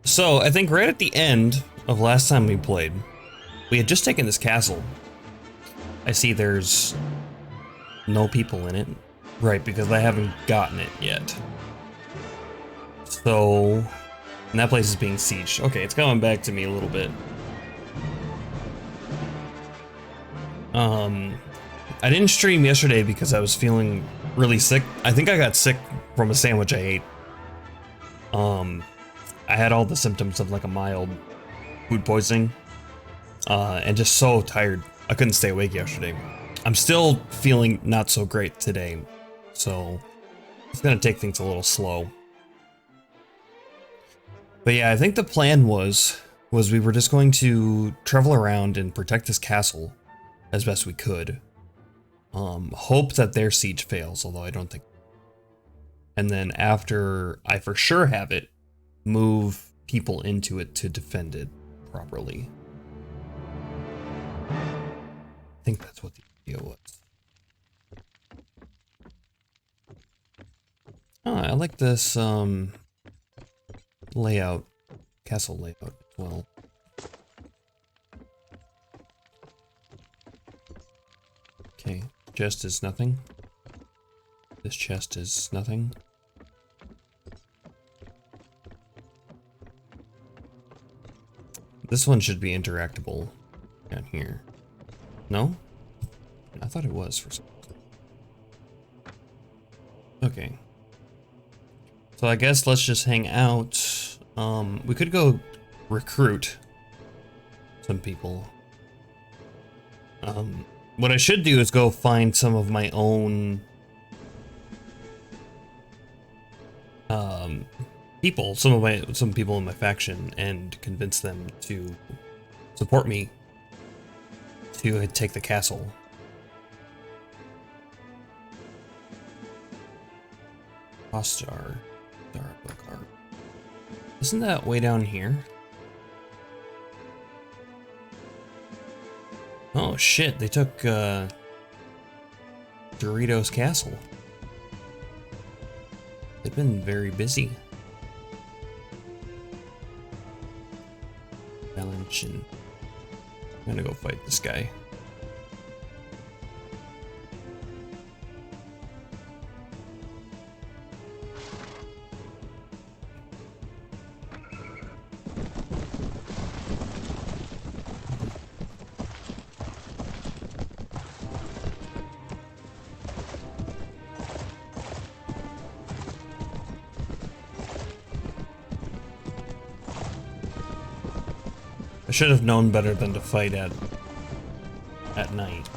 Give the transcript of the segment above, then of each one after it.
So, I think right at the end of last time we played, we had just taken this castle. I see there's no people in it. Right, because I haven't gotten it yet. So, and that place is being sieged. Okay, it's coming back to me a little bit. I didn't stream yesterday because I was feeling really sick. I think I got sick from a sandwich I ate. I had all the symptoms of like a mild food poisoning, and just so tired. I couldn't stay awake yesterday. I'm still feeling not so great today, so it's gonna take things a little slow. But yeah, I think the plan was we were just going to travel around and protect this castle as best we could. Hope that their siege fails, although I don't think. And then after I for sure have it, move people into it to defend it properly. I think that's what the idea was. Oh, I like this layout, castle layout as well. Okay, chest is nothing. This chest is nothing. This one should be interactable down here. No? I thought it was for some reason. Okay. So I guess let's just hang out. We could go recruit some people. What I should do is go find some of my own people, some people in my faction, and convince them to support me to take the castle. Hostar, Darbokar. Isn't that way down here? Oh shit, they took Doritos Castle. They've been very busy. Valentin. I'm gonna go fight this guy. I should have known better than to fight at night.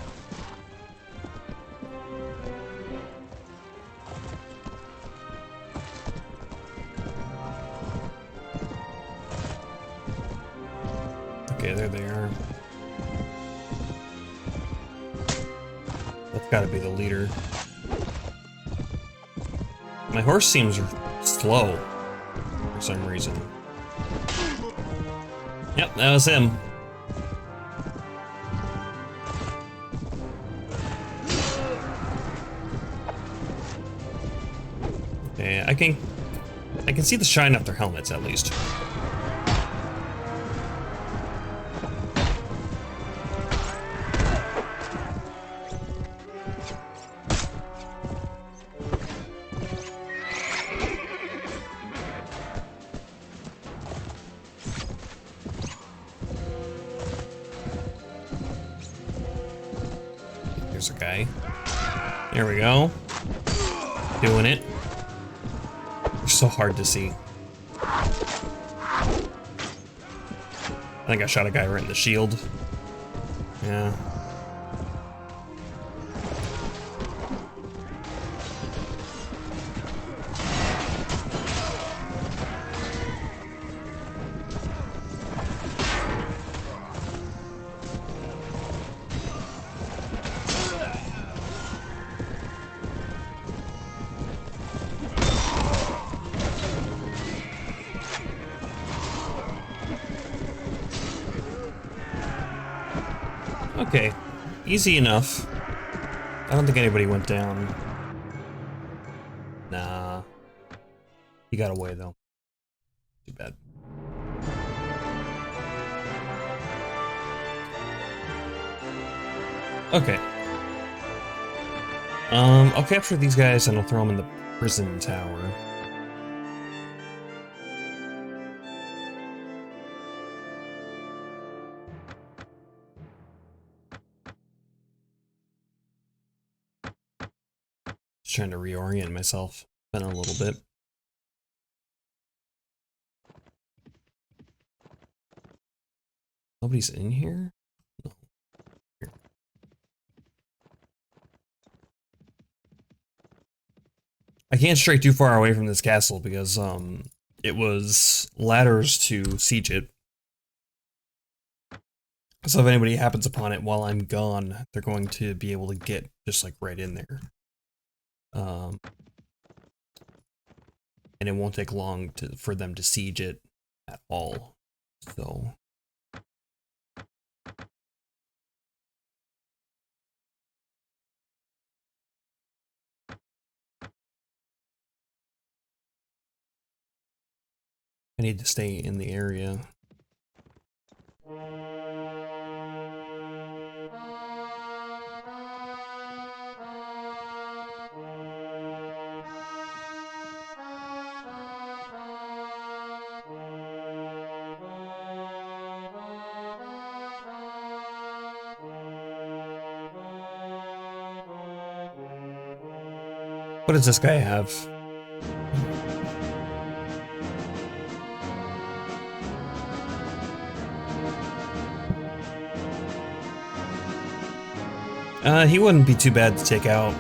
Okay, there they are. That's gotta be the leader. My horse seems slow for some reason. Yep, that was him. Okay, I can see the shine off their helmets at least. There's a guy. There we go. Doing it. They're so hard to see. I think I shot a guy right in the shield. Yeah. Okay, easy enough. I don't think anybody went down. Nah. He got away though. Too bad. Okay. I'll capture these guys and I'll throw them in the prison tower. Just trying to reorient myself. Been a little bit. Nobody's in here? No. Here. I can't stray too far away from this castle because it was ladders to siege it. So if anybody happens upon it while I'm gone, they're going to be able to get just like right in there. And it won't take long for them to siege it at all. So I need to stay in the area. What does this guy have? He wouldn't be too bad to take out.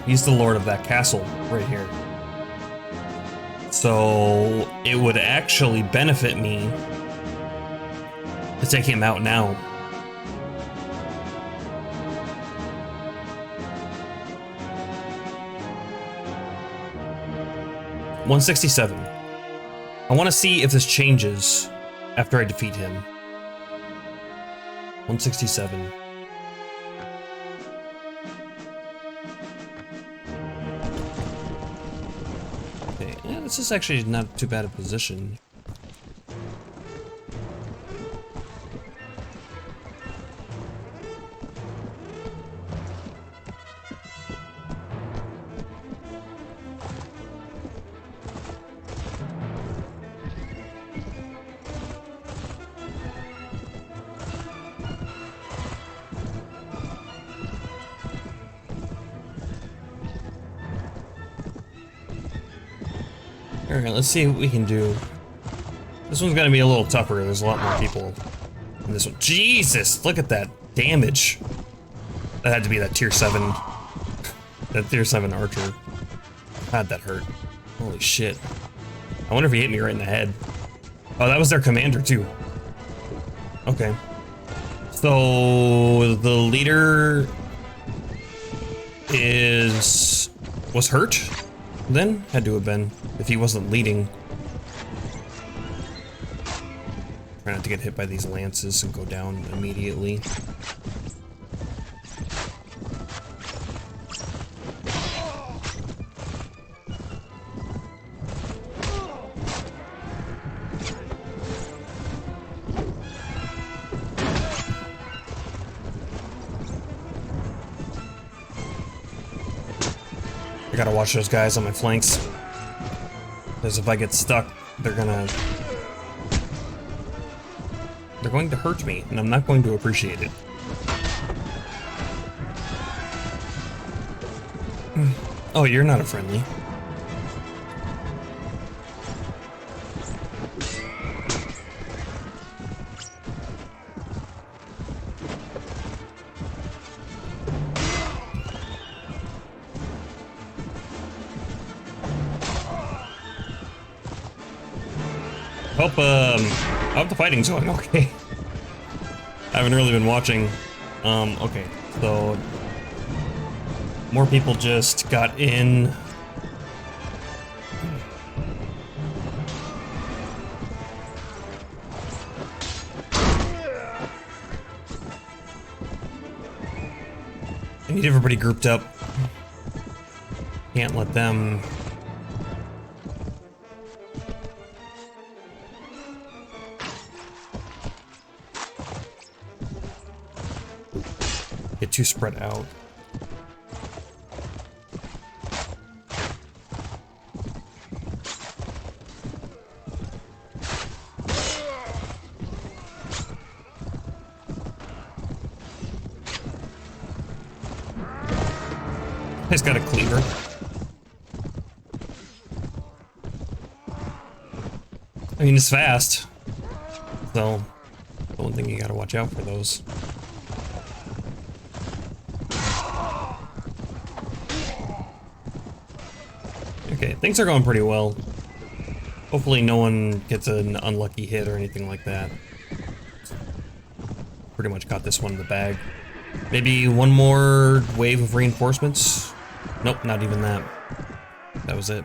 He's the lord of that castle right here. So it would actually benefit me to take him out now. $167. I want to see if this changes after I defeat him. 167. Okay, yeah, this is actually not too bad a position. Alright, let's see what we can do. This one's gonna be a little tougher. There's a lot more people in this one. Jesus! Look at that damage. That had to be that tier 7. That tier 7 archer. God, that hurt. Holy shit. I wonder if he hit me right in the head. Oh, that was their commander, too. Okay. So, the leader was hurt? Then? Had to have been, if he wasn't leading. Try not to get hit by these lances and go down immediately. I gotta watch those guys on my flanks. Because if I get stuck, they're going to hurt me, and I'm not going to appreciate it. Oh, you're not a friendly. I hope the fighting's going okay. I haven't really been watching. Okay, so more people just got in. need everybody grouped up. Can't let them... get too spread out. He's got a cleaver. I mean, it's fast. So, the one thing you gotta watch out for those. Okay, things are going pretty well. Hopefully no one gets an unlucky hit or anything like that. Pretty much got this one in the bag. Maybe one more wave of reinforcements? Nope, not even that. That was it.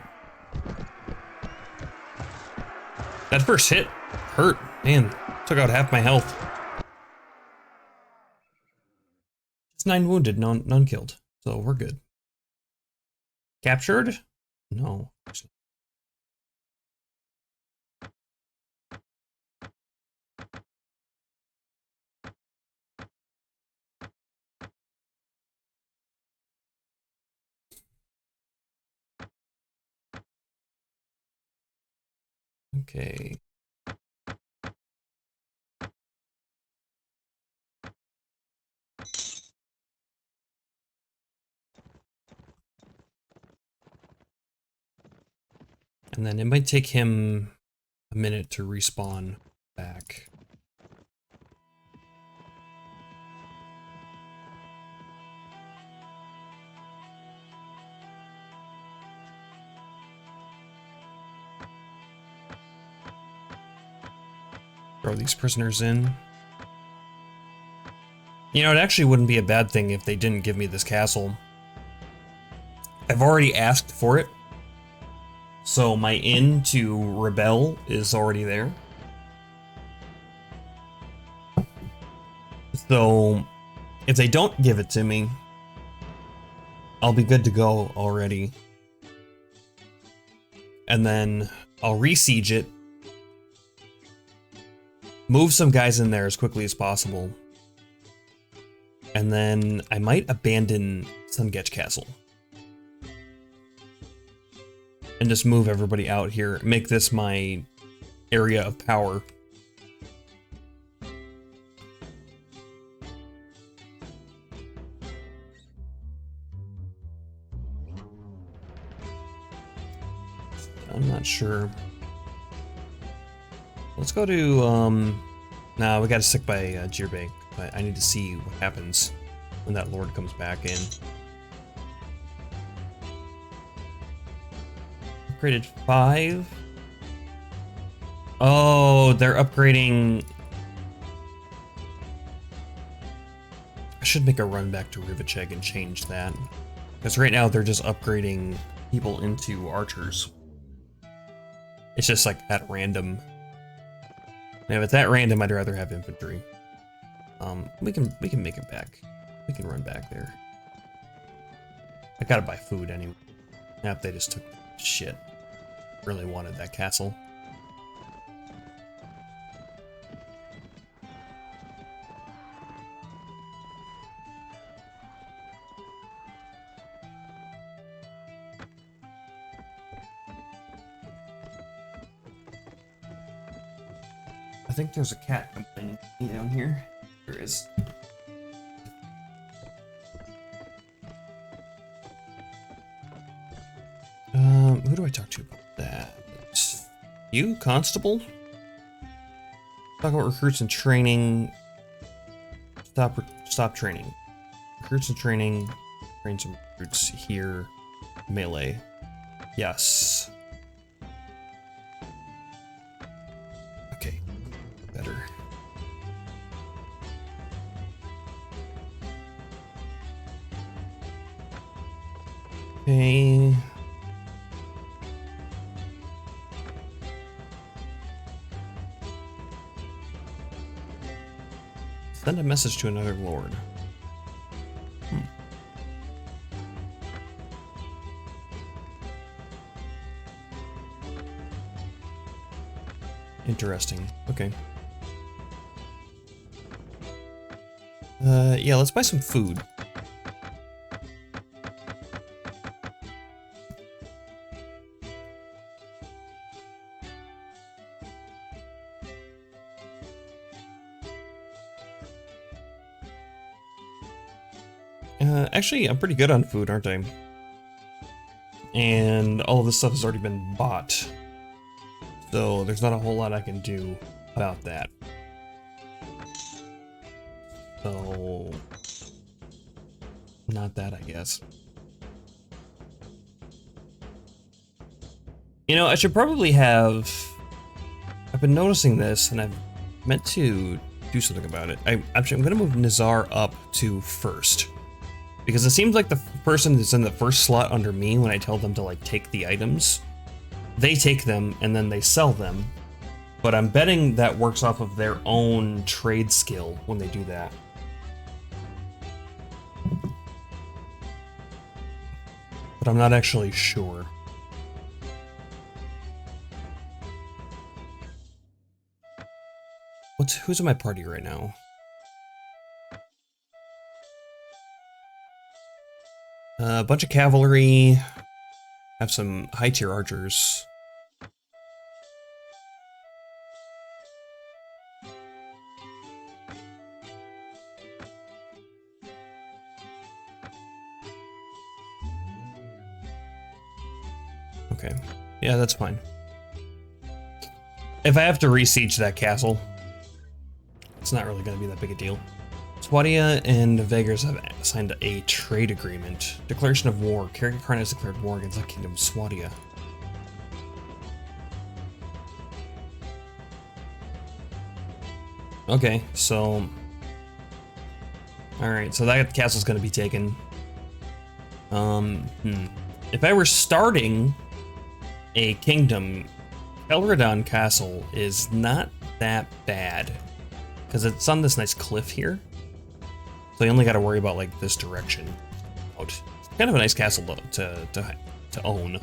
That first hit hurt. Man, took out half my health. Just 9 wounded, none killed. So we're good. Captured? No. Okay. And then it might take him a minute to respawn back. Throw these prisoners in. You know, it actually wouldn't be a bad thing if they didn't give me this castle. I've already asked for it. So my inn to rebel is already there. So if they don't give it to me, I'll be good to go already. And then I'll re-siege it. Move some guys in there as quickly as possible. And then I might abandon Sungech Castle. And just move everybody out here. Make this my area of power. I'm not sure. Let's go to, nah, we gotta stick by Jirbei. But I need to see what happens when that lord comes back in. Upgraded 5. Oh, they're upgrading. I should make a run back to Rivacheg and change that. Because right now they're just upgrading people into archers. It's just like at random. And if it's at random, I'd rather have infantry. We can make it back. We can run back there. I gotta buy food anyway. Yep, they just took shit. Really wanted that castle. I think there's a cat complaining to me down here. There is. Who do I talk to about that? You, Constable? Talk about recruits and training. Stop training. Recruits and training. Train some recruits here. Melee. Yes. Okay. Better. Okay. Send a message to another lord. Interesting. Okay. Yeah, let's buy some food. Actually, I'm pretty good on food, aren't I? And all of this stuff has already been bought. So there's not a whole lot I can do about that. So, not that, I guess. You know, I should probably have... I've been noticing this, and I've meant to do something about it. I'm going to move Nazar up to first. Because it seems like the person that's in the first slot under me, when I tell them to, like, take the items, they take them, and then they sell them. But I'm betting that works off of their own trade skill when they do that. But I'm not actually sure. Who's in my party right now? A bunch of cavalry. Have some high tier archers. Okay. Yeah, that's fine. If I have to re-siege that castle, it's not really going to be that big a deal. Swadia and Vegas have signed a trade agreement. Declaration of war. Karn has declared war against the Kingdom of Swadia. Okay, so... Alright, so that castle's going to be taken. If I were starting a kingdom, Elradon Castle is not that bad. Because it's on this nice cliff here. So you only got to worry about, like, this direction. It's kind of a nice castle to own.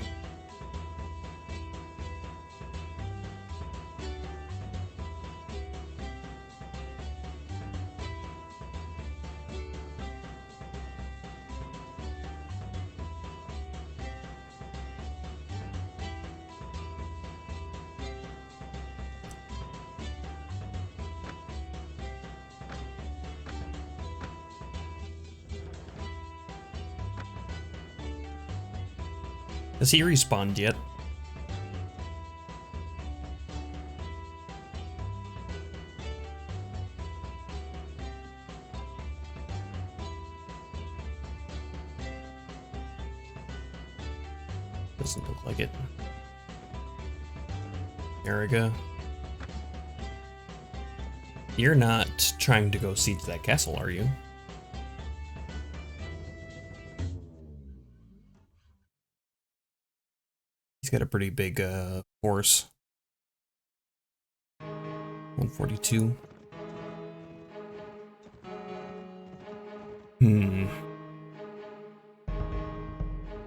Has he respawned yet? Doesn't look like it. Eriga. You're not trying to go siege that castle, are you? He's got a pretty big force. 142.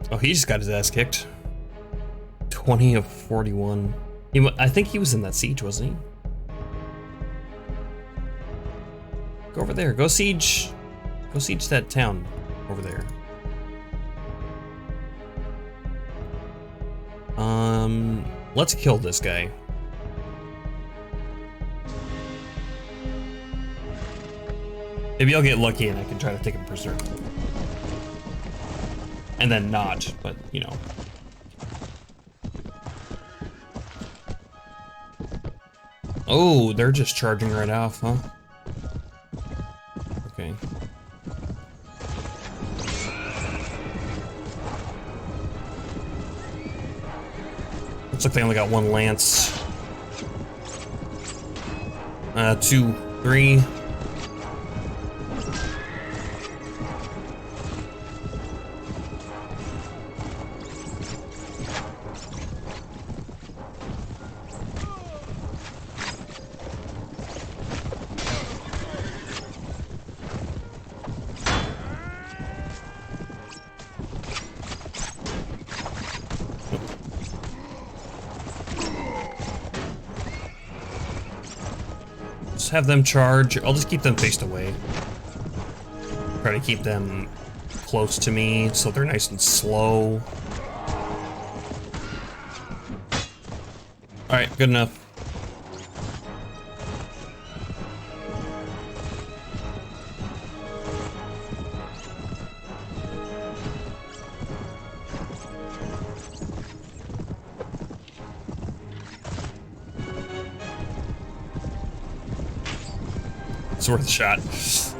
Oh, he just got his ass kicked. 20 of 41. I think he was in that siege, wasn't he? Go over there. Go siege that town over there. Let's kill this guy. Maybe I'll get lucky and I can try to take him prisoner. And then not, but you know. Oh, they're just charging right off, huh? Okay. Looks like they only got one lance. 2, 3. Just have them charge. I'll just keep them faced away. Try to keep them close to me so they're nice and slow. Alright, good enough. It's worth a shot. He's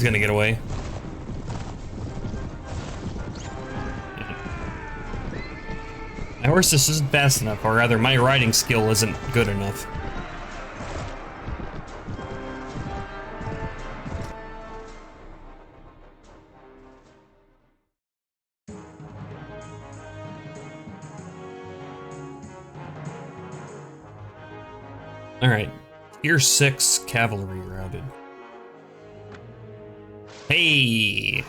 gonna get away. My horse just isn't fast enough, or rather, my riding skill isn't good enough. Alright. Tier 6 cavalry routed. Hey!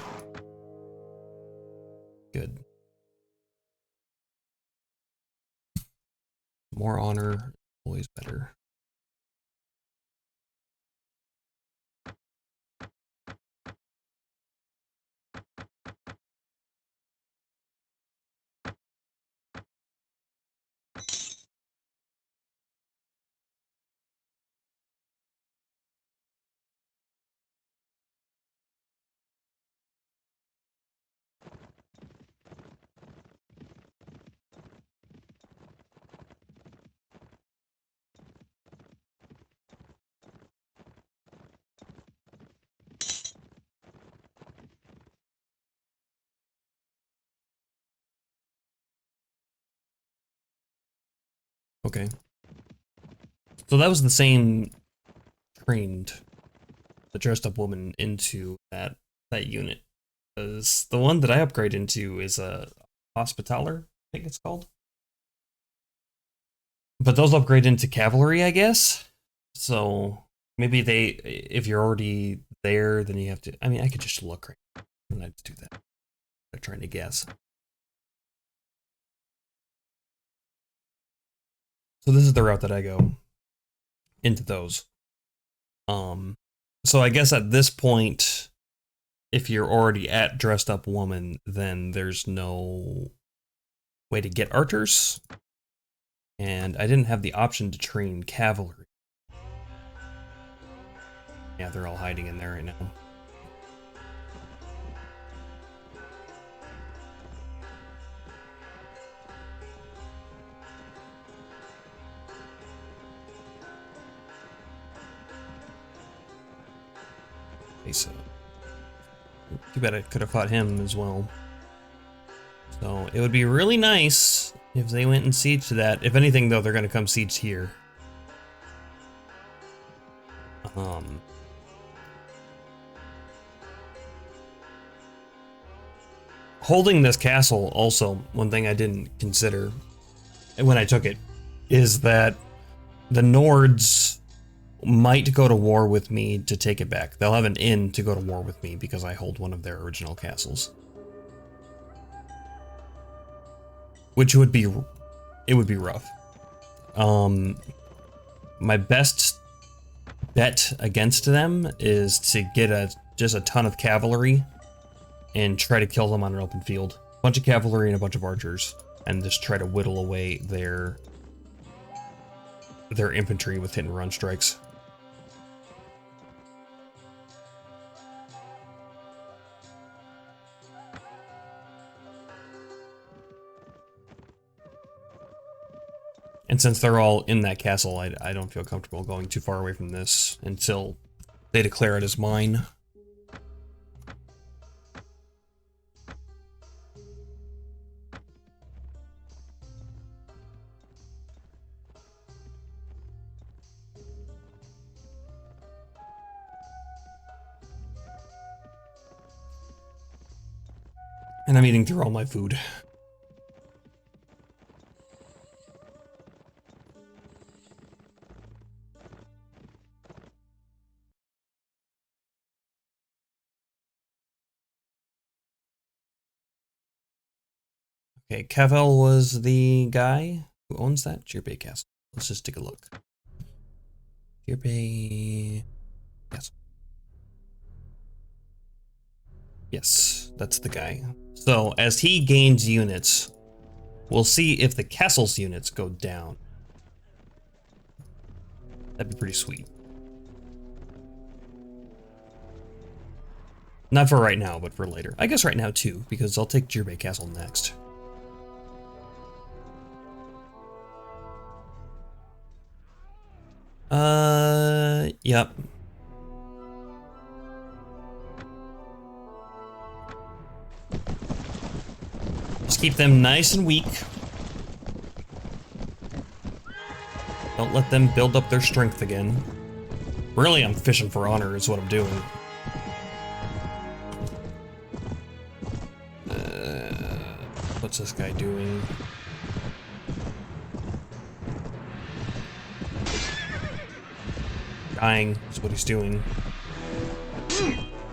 Good. More honor, always better. Okay. So that was the same trained, the dressed up woman into that unit. Because the one that I upgrade into is a hospitaller, I think it's called. But those upgrade into cavalry, I guess. So maybe if you're already there, then you have to. I mean, I could just look right now and I'd do that. I'm trying to guess. So this is the route that I go into those. So I guess at this point, if you're already at dressed up woman, then there's no way to get archers. And I didn't have the option to train cavalry. Yeah, they're all hiding in there right now. Okay, so too bad I could have fought him as well. So it would be really nice if they went and siege to that. If anything, though, they're going to come siege here. Holding this castle, also, one thing I didn't consider when I took it, is that the Nords might go to war with me to take it back. They'll have an in to go to war with me because I hold one of their original castles. Which would be, it would be rough. My best bet against them is to get just a ton of cavalry and try to kill them on an open field. A bunch of cavalry and a bunch of archers, and just try to whittle away their infantry with hit and run strikes. And since they're all in that castle, I don't feel comfortable going too far away from this until they declare it as mine. And I'm eating through all my food. Okay, Cavell was the guy who owns that Bay Castle. Let's just take a look. Jirbei. Yes. Yes, that's the guy. So as he gains units, we'll see if the castle's units go down. That'd be pretty sweet. Not for right now, but for later. I guess right now too, because I'll take Jirbei Castle next. Yep. Just keep them nice and weak. Don't let them build up their strength again. Really, I'm fishing for honor is what I'm doing. What's this guy doing? Dying is what he's doing.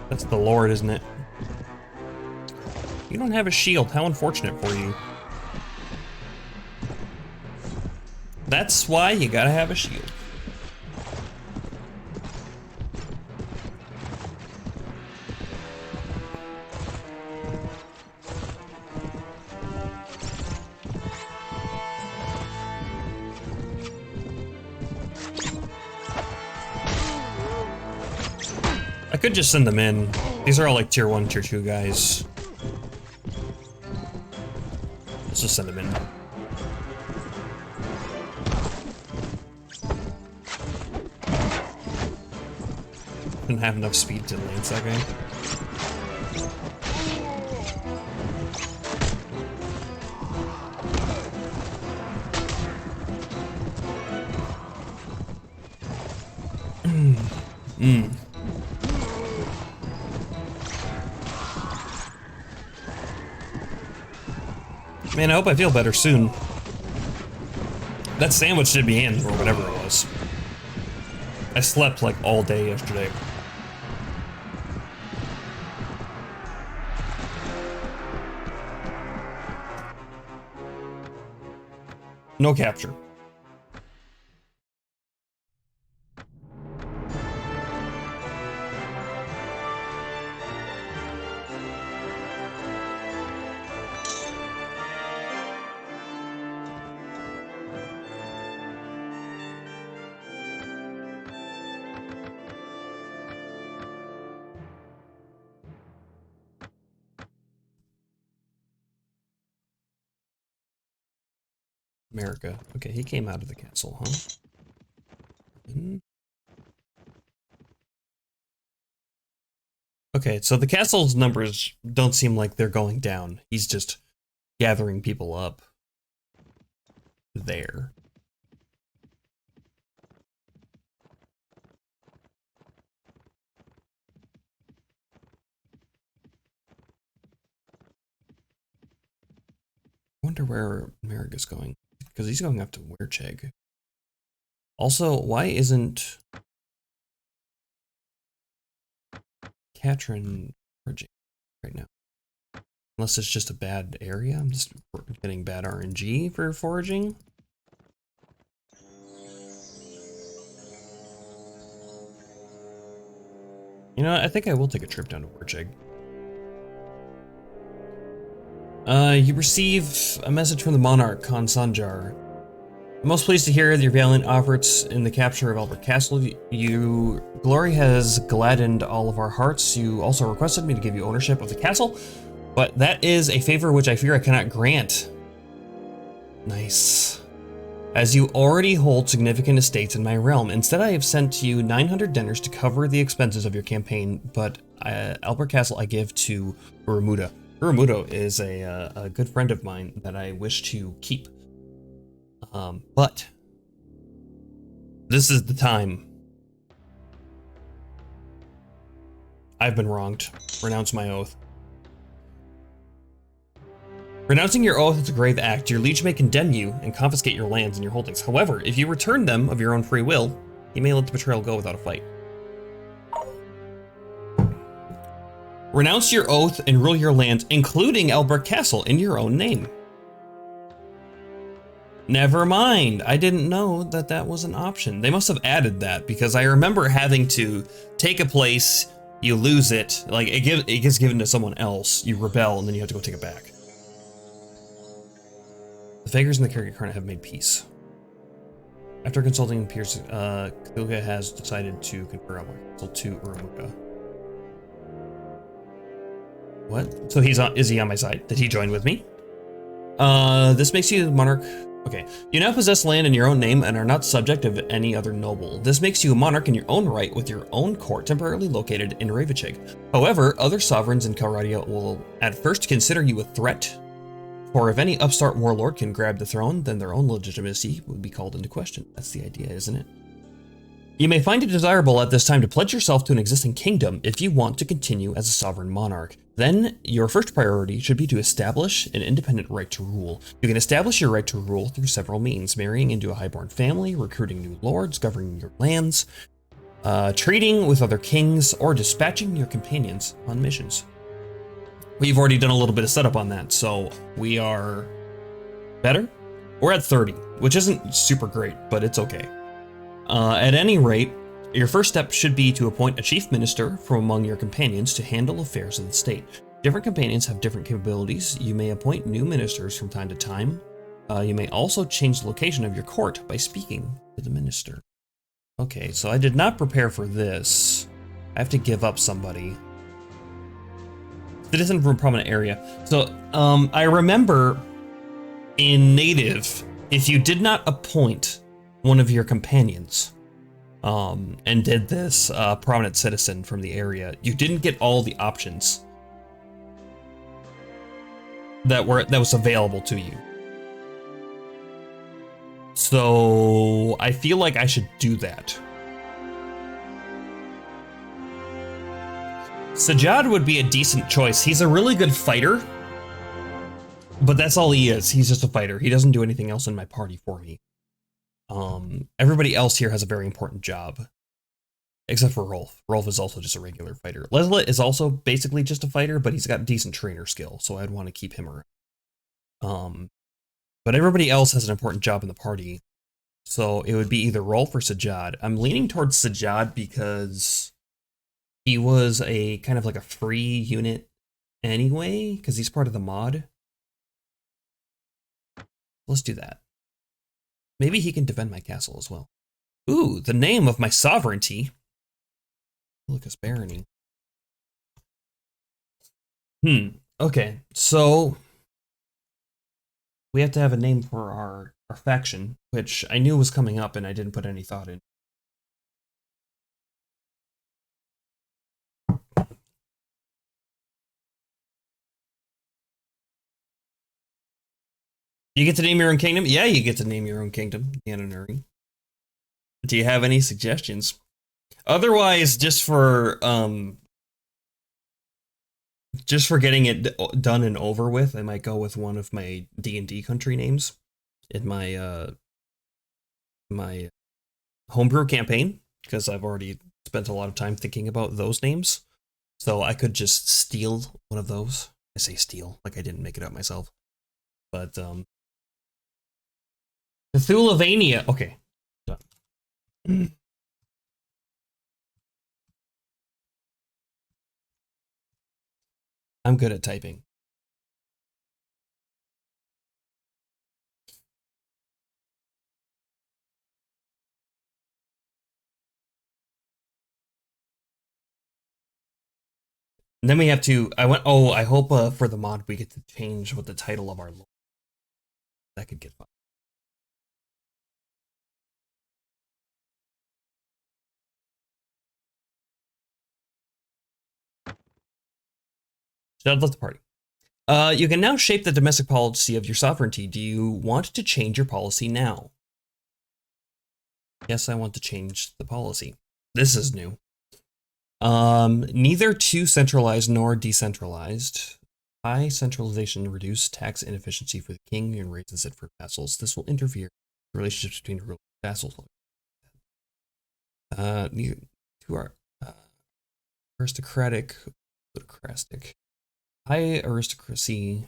That's the Lord, isn't it? You don't have a shield. How unfortunate for you. That's why you gotta have a shield. I could just send them in. These are all like tier 1, tier 2 guys. Let's just send them in. Didn't have enough speed to lance that guy. Man, I hope I feel better soon. That sandwich did me in, or whatever it was. I slept like all day yesterday. No capture. America. Okay, he came out of the castle, huh? Okay, so the castle's numbers don't seem like they're going down. He's just gathering people up there. I wonder where America's going. Because he's going up to Wercheg. Also, why isn't Katrin foraging right now? Unless it's just a bad area. I'm just getting bad RNG for foraging. You know, I think I will take a trip down to Wercheg. You receive a message from the Monarch, Khan Sanjar. I'm most pleased to hear your valiant efforts in the capture of Albert Castle. Your glory has gladdened all of our hearts. You also requested me to give you ownership of the castle, but that is a favor which I fear I cannot grant. Nice. As you already hold significant estates in my realm, instead I have sent you 900 dinars to cover the expenses of your campaign, but Albert Castle I give to Uramuda. Uramuda is a good friend of mine that I wish to keep. But this is the time. I've been wronged. Renounce my oath. Renouncing your oath is a grave act. Your liege may condemn you and confiscate your lands and your holdings. However, if you return them of your own free will, he may let the betrayal go without a fight. Renounce your oath and rule your lands, including Albert Castle, in your own name. Never mind. I didn't know that that was an option. They must have added that because I remember having to take a place, you lose it, like it gets given to someone else, you rebel, and then you have to go take it back. The Fakers and the Kirkirkarna have made peace. After consulting peers, Cthulhu has decided to confer Outward Council to Urumuka. What? So is he on my side? Did he join with me? This makes you the monarch. Okay. You now possess land in your own name and are not subject of any other noble. This makes you a monarch in your own right with your own court temporarily located in Ravachig. However, other sovereigns in Calradia will at first consider you a threat. For if any upstart warlord can grab the throne, then their own legitimacy would be called into question. That's the idea, isn't it? You may find it desirable at this time to pledge yourself to an existing kingdom if you want to continue as a sovereign monarch. Then, your first priority should be to establish an independent right to rule. You can establish your right to rule through several means: marrying into a highborn family, recruiting new lords, governing your lands, trading with other kings, or dispatching your companions on missions. We've already done a little bit of setup on that, so we are better. We're at 30, which isn't super great, but it's okay. At any rate, your first step should be to appoint a chief minister from among your companions to handle affairs of the state. Different companions have different capabilities. You may appoint new ministers from time to time. You may also change the location of your court by speaking to the minister. Okay, so I did not prepare for this. I have to give up somebody. Citizen from a prominent area. So, I remember in Native, if you did not appoint one of your companions, and did this prominent citizen from the area, you didn't get all the options that was available to you. So I feel like I should do that. Sajjad would be a decent choice. He's a really good fighter, but that's all he is. He's just a fighter. He doesn't do anything else in my party for me. Everybody else here has a very important job, except for Rolf. Rolf is also just a regular fighter. Leslet is also basically just a fighter, but he's got decent trainer skill, so I'd want to keep him around. But everybody else has an important job in the party, so it would be either Rolf or Sajjad. I'm leaning towards Sajjad because he was a kind of like a free unit anyway, because he's part of the mod. Let's do that. Maybe he can defend my castle as well. Ooh, the name of my sovereignty. Lucas Barony. Okay, so we have to have a name for our faction, which I knew was coming up and I didn't put any thought in. You get to name your own kingdom? Yeah, you get to name your own kingdom, Yananuri. Do you have any suggestions? Otherwise, just for getting it done and over with, I might go with one of my D&D country names in my my homebrew campaign, because I've already spent a lot of time thinking about those names. So I could just steal one of those. I say steal, like I didn't make it up myself. But Cthulhuvania. Okay. Done. I'm good at typing. And then we have to, I hope for the mod we get to change what the title of our lore. That could get fun. Should let the party. You can now shape the domestic policy of your sovereignty. Do you want to change your policy now? Yes, I want to change the policy. This is new. Neither too centralized nor decentralized. High centralization reduces tax inefficiency for the king and raises it for vassals. This will interfere in the relationships between ruler and vassals. Neither too are aristocratic. High aristocracy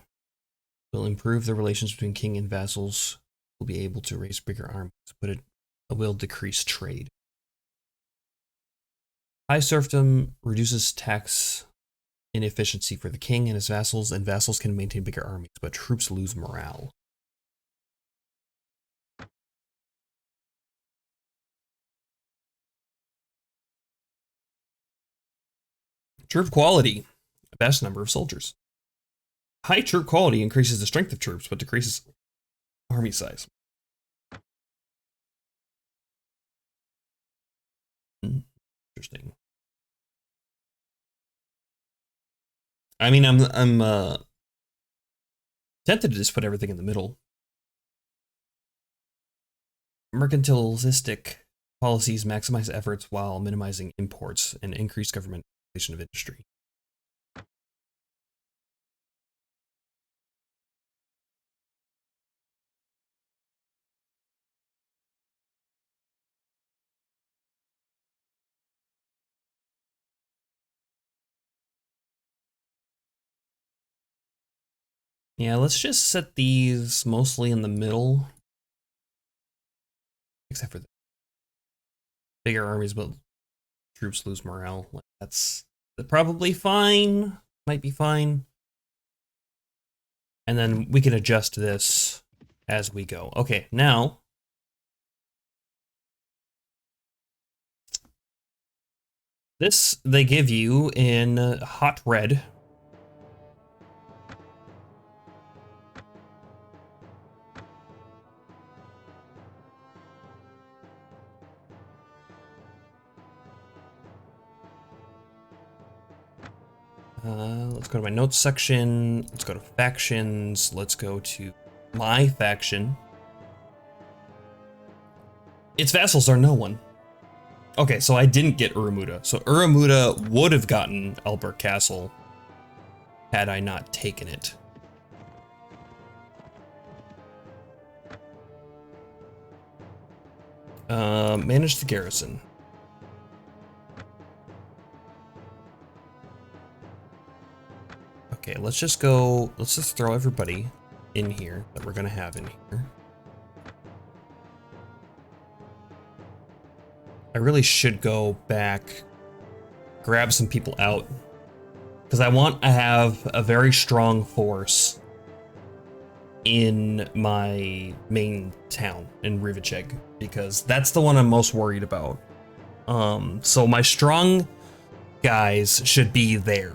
will improve the relations between king and vassals. will be able to raise bigger armies, but it will decrease trade. High serfdom reduces tax inefficiency for the king and his vassals, and vassals can maintain bigger armies, but troops lose morale. Troop quality, best number of soldiers. High troop quality increases the strength of troops, but decreases army size. Interesting. I mean, I'm tempted to just put everything in the middle. Mercantilistic policies maximize efforts while minimizing imports and increase government regulation of industry. Yeah, let's just set these mostly in the middle. Except for the bigger armies, but troops lose morale. That's probably fine. Might be fine. And then we can adjust this as we go. Okay, now this they give you in hot red. Let's go to my notes section. Let's go to factions. Let's go to my faction. Its vassals are no one. Okay, so I didn't get Uramuda. So Uramuda would have gotten Albert Castle had I not taken it. Manage the garrison. Okay, let's just throw everybody in here that we're gonna have in here. I really should go back, grab some people out, because I want to have a very strong force in my main town in Riviceg, because that's the one I'm most worried about. So my strong guys should be there.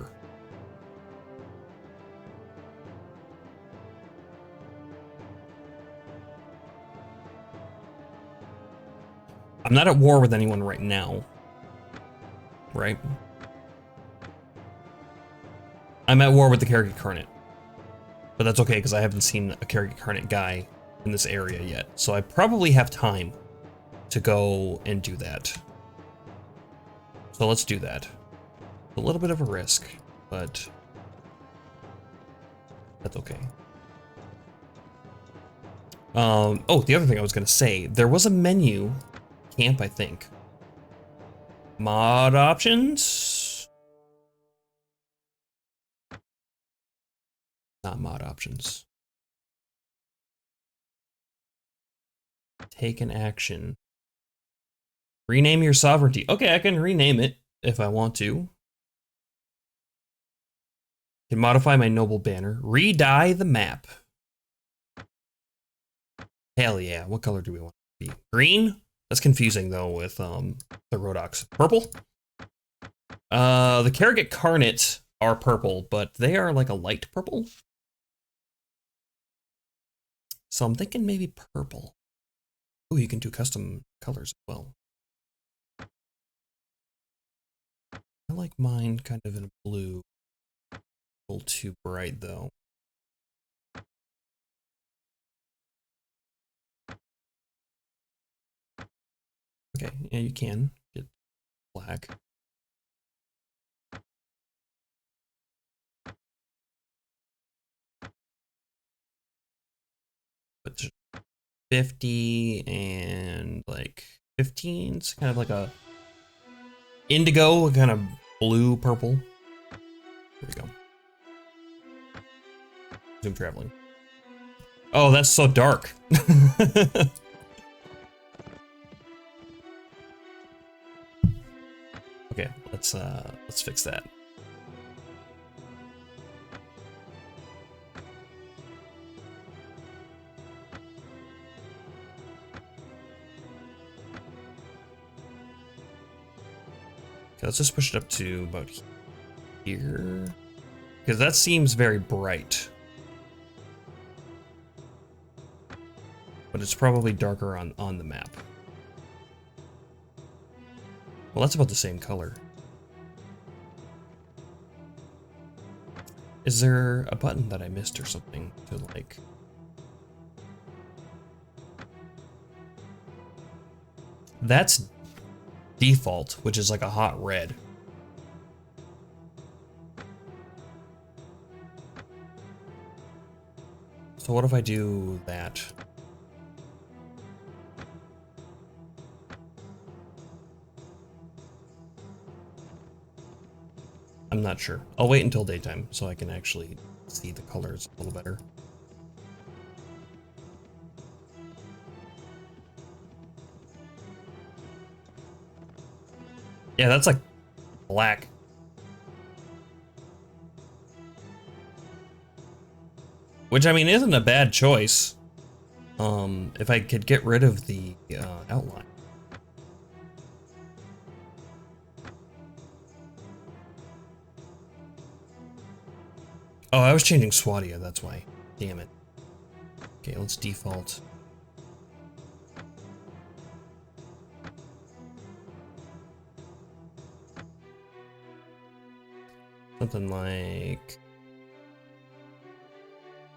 I'm not at war with anyone right now, right? I'm at war with the Kerrigan Carnate, but that's okay because I haven't seen a Kerrigan Carnate guy in this area yet, so I probably have time to go and do that. So let's do that. A little bit of a risk, but that's okay. Oh, the other thing I was gonna say, there was a menu camp, I think. Mod options? Not mod options. Take an action. Rename your sovereignty. Okay, I can rename it if I want to. Can modify my noble banner. Re-dye the map. Hell yeah. What color do we want it to be? Green? That's confusing though with the Rhodoks. Purple? The Kerrigan Carnate are purple, but they are like a light purple. So I'm thinking maybe purple. Oh, you can do custom colors as well. I like mine kind of in a blue. A little too bright though. Okay, yeah, you can get black. But 50 and like 15, it's kind of like a indigo, kind of blue purple. Here we go. Zoom traveling. Oh, that's so dark. Okay, let's fix that. Okay, let's just push it up to about here. Because that seems very bright. But it's probably darker on the map. Well, that's about the same color. Is there a button that I missed or something to like... That's default, which is like a hot red. So what if I do that? I'm not sure. I'll wait until daytime so I can actually see the colors a little better. Yeah, that's like black. Which, I mean, isn't a bad choice. If I could get rid of the outline. Oh, I was changing Swadia, that's why. Damn it. Okay, let's default. Something like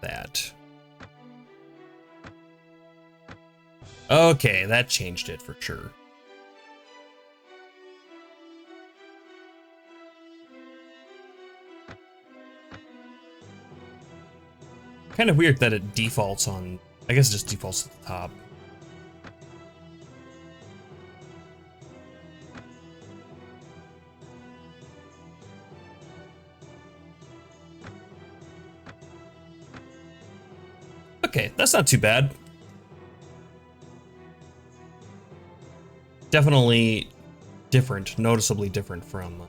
that. Okay, that changed it for sure. Kind of weird that it defaults on... I guess it just defaults at the top. Okay, that's not too bad. Definitely different, noticeably different from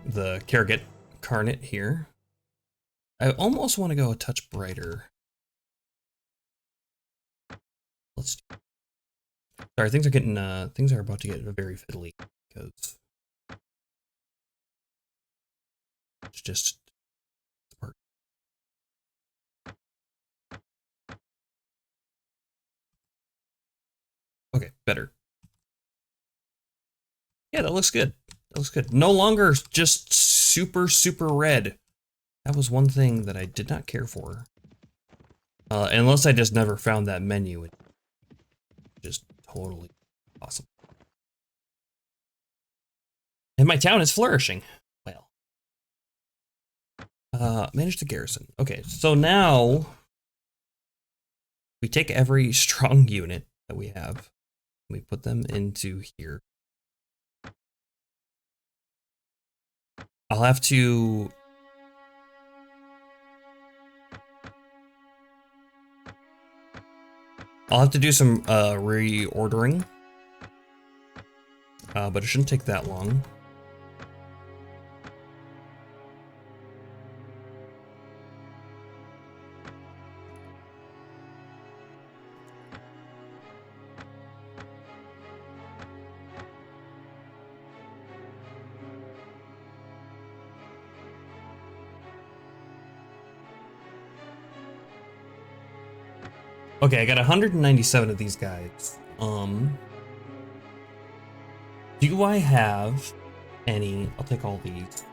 the Kerrigan Carnet here. I almost want to go a touch brighter. Let's... Sorry, things are about to get very fiddly because it's just... Okay, better. Yeah, that looks good. That looks good. No longer just super, super red. That was one thing that I did not care for. Unless I just never found that menu. It's just totally awesome. And my town is flourishing. Well. Manage the garrison. Okay, so now we take every strong unit that we have. We put them into here. I'll have to... do some reordering. But it shouldn't take that long. Okay, I got 197 of these guys. Do I have any... I'll take all these.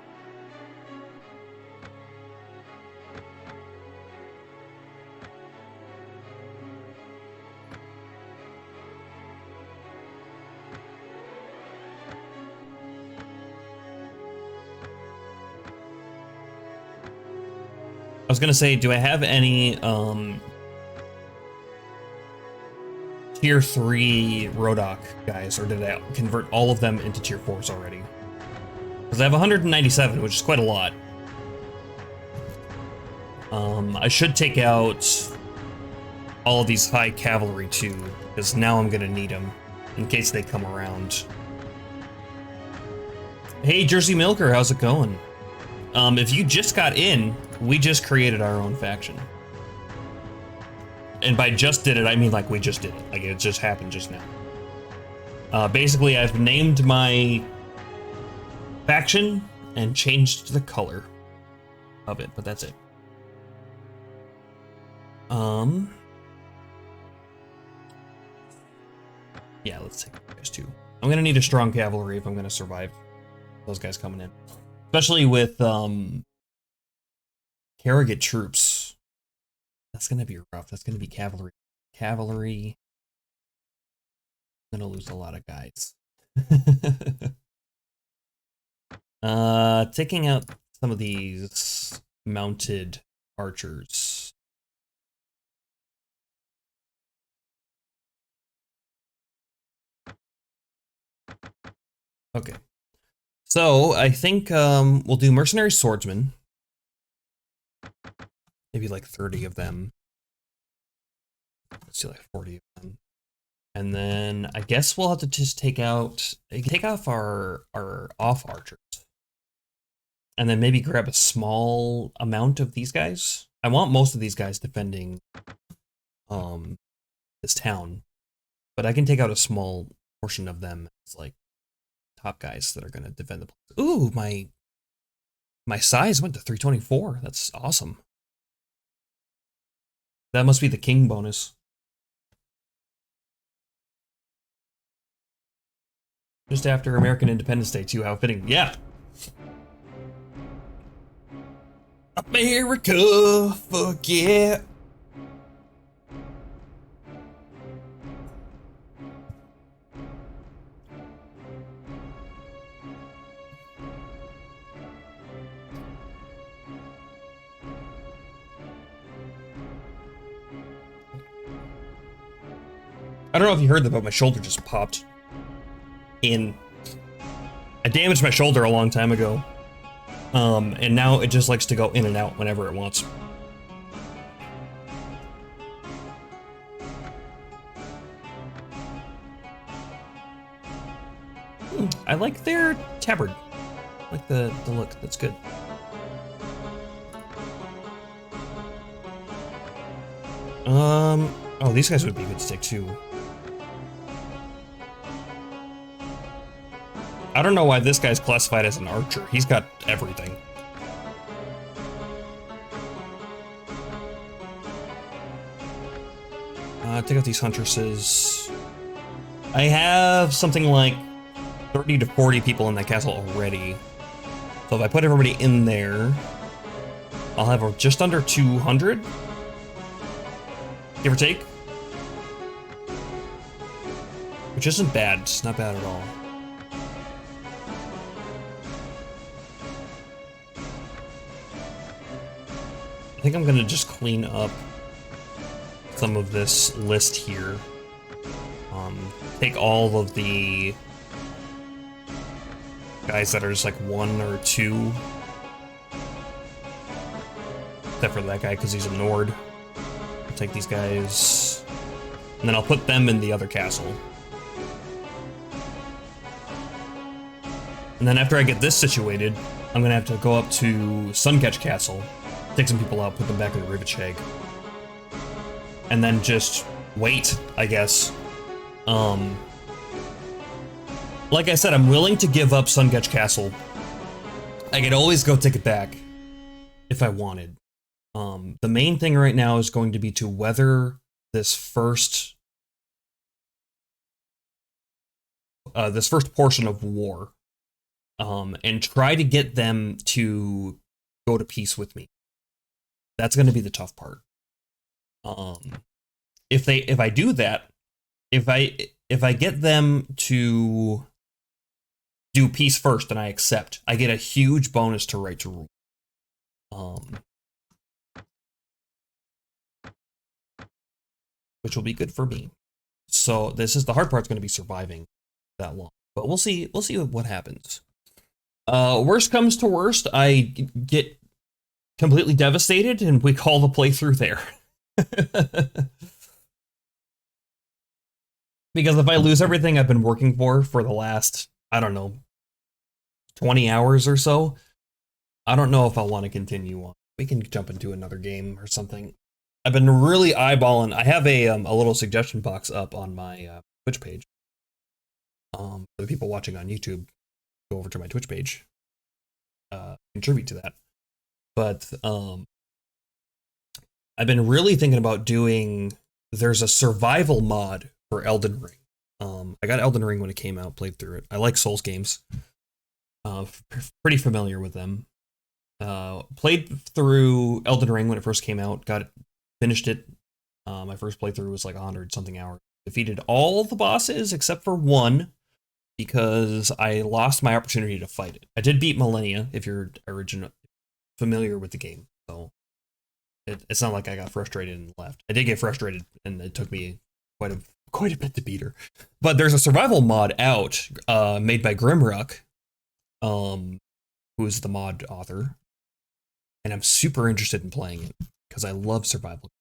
I was gonna say, do I have any, Tier 3 Rodok guys, or did I convert all of them into Tier 4s already? Because I have 197, which is quite a lot. I should take out all of these high cavalry too, because now I'm gonna need them in case they come around. Hey, Jersey Milker, how's it going? If you just got in, we just created our own faction. And by just did it, I mean like we just did it. Like it just happened just now. Basically, I've named my faction and changed the color of it, but that's it. Yeah, let's take you guys too. I'm gonna need a strong cavalry if I'm gonna survive those guys coming in. Especially with, Harrogate troops. That's gonna be rough. That's gonna be cavalry. Cavalry. I'm gonna lose a lot of guys. Taking out some of these mounted archers. Okay. So, I think, we'll do mercenary swordsmen. Maybe like 30 of them. Let's do like 40 of them. And then I guess we'll have to just take off our off archers. And then maybe grab a small amount of these guys. I want most of these guys defending this town. But I can take out a small portion of them as like top guys that are gonna defend the place. Ooh, my size went to 324. That's awesome. That must be the king bonus. Just after American Independence Day too, how fitting. Yeah. America, fuck yeah. I don't know if you heard that, but my shoulder just popped in. I damaged my shoulder a long time ago. And now it just likes to go in and out whenever it wants. I like their tabard. I like the look, that's good. Oh, these guys would be good to take too. I don't know why this guy's classified as an archer. He's got everything. Take out these huntresses. I have something like 30 to 40 people in that castle already. So if I put everybody in there, I'll have just under 200. Give or take. Which isn't bad. It's not bad at all. I think I'm gonna just clean up some of this list here. Take all of the guys that are just like 1 or 2. Except for that guy, because he's a Nord. I'll take these guys. And then I'll put them in the other castle. And then after I get this situated, I'm gonna have to go up to Suncatch Castle, take some people out, put them back in the Rivacheg. And then just wait, I guess. Like I said, I'm willing to give up Suncatch Castle. I could always go take it back if I wanted. The main thing right now is going to be to weather this first portion of war, and try to get them to go to peace with me. That's going to be the tough part. If I do that, if I get them to do peace first and I accept, I get a huge bonus to right to rule. Which will be good for me. So the hard part's going to be surviving that long. But we'll see what happens. Worst comes to worst, I get completely devastated, and we call the playthrough there. Because if I lose everything I've been working for the last, I don't know, 20 hours or so, I don't know if I want to continue on. We can jump into another game or something. I've been really eyeballing. I have a little suggestion box up on my Twitch page. For the people watching on YouTube, go over to my Twitch page. Contribute to that. But I've been really thinking about doing. There's a survival mod for Elden Ring. I got Elden Ring when it came out, played through it. I like Souls games. Pretty familiar with them. Played through Elden Ring when it first came out. Finished it. My first playthrough was like 100 something hours. Defeated all the bosses except for one because I lost my opportunity to fight it. I did beat Millennia if you're familiar with the game, so it's not like I got frustrated and left. I did get frustrated, and it took me quite a bit to beat her. But there's a survival mod out made by Grimrock, who is the mod author, and I'm super interested in playing it because I love survival games.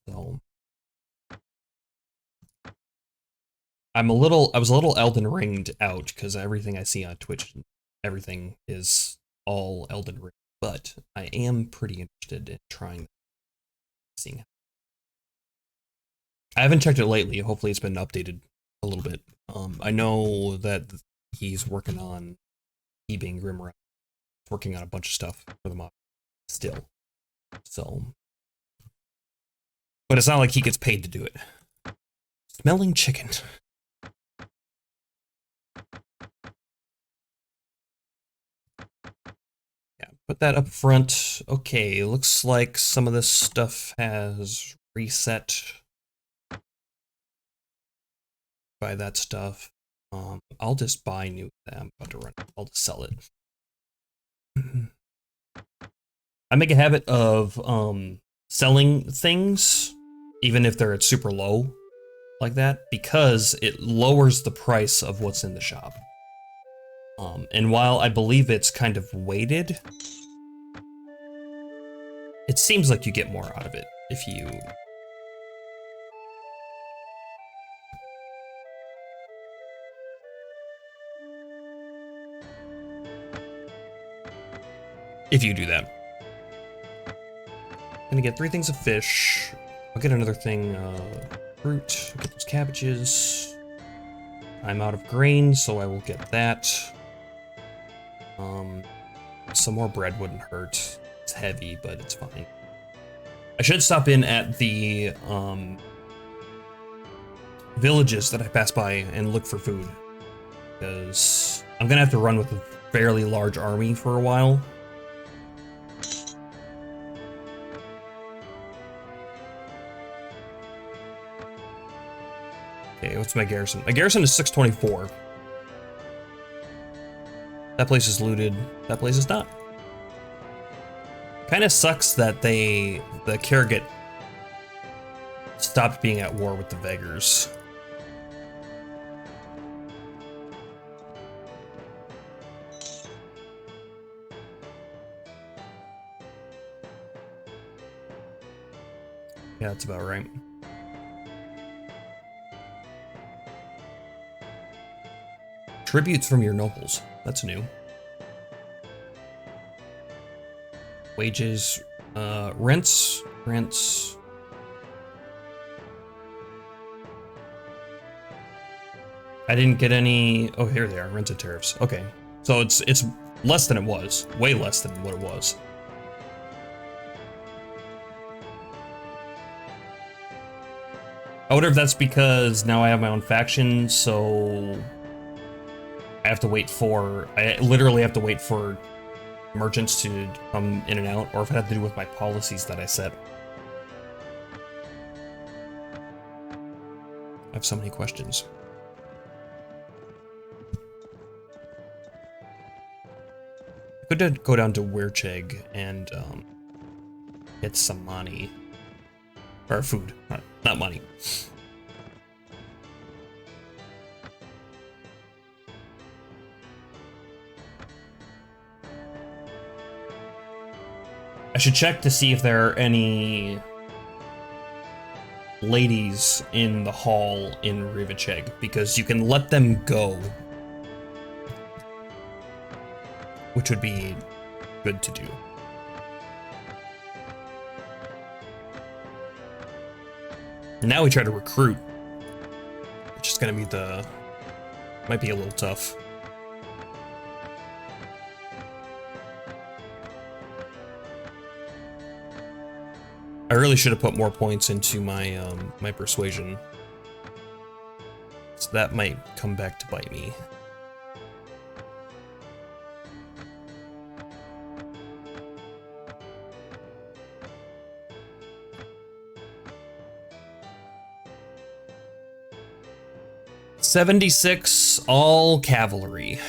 So I was a little Elden Ringed out because everything I see on Twitch, everything is all Elden Ring. But I am pretty interested in seeing it. I haven't checked it lately. Hopefully, it's been updated a little bit. I know that he's working on, he being Grimrock, working on a bunch of stuff for the mod still. So, but it's not like he gets paid to do it. Smelling chicken. Yeah, put that up front. Okay, looks like some of this stuff has reset by that stuff. I'll just buy new. I'm about to run. I'll just sell it. I make a habit of selling things, even if they're at super low, like that, because it lowers the price of what's in the shop. And while I believe it's kind of weighted, it seems like you get more out of it if you. If you do that. Gonna get 3 things of fish. I'll get another thing, fruit. I'll get those cabbages. I'm out of grain, so I will get that. Some more bread wouldn't hurt. It's heavy, but it's fine. I should stop in at the villages that I pass by and look for food, because I'm gonna have to run with a fairly large army for a while. Okay, what's my garrison? My garrison is 624. That place is looted. That place is not. Kind of sucks that the Kerrigan stopped being at war with the Veggers. Yeah, that's about right. Tributes from your nobles. That's new. Wages, rents. I didn't get any. Oh, here they are. Rents and tariffs. Okay, so it's less than it was. Way less than what it was. I wonder if that's because now I have my own faction, so I have to wait for. I literally have to wait for merchants to come in and out, or if it had to do with my policies that I set. I have so many questions. I could go down to Wercheg and get some money. Or food, not money. I should check to see if there are any ladies in the hall in Rivacheg, because you can let them go, which would be good to do. Now we try to recruit, which is gonna be might be a little tough. I really should have put more points into my my persuasion, so that might come back to bite me. $76 all cavalry.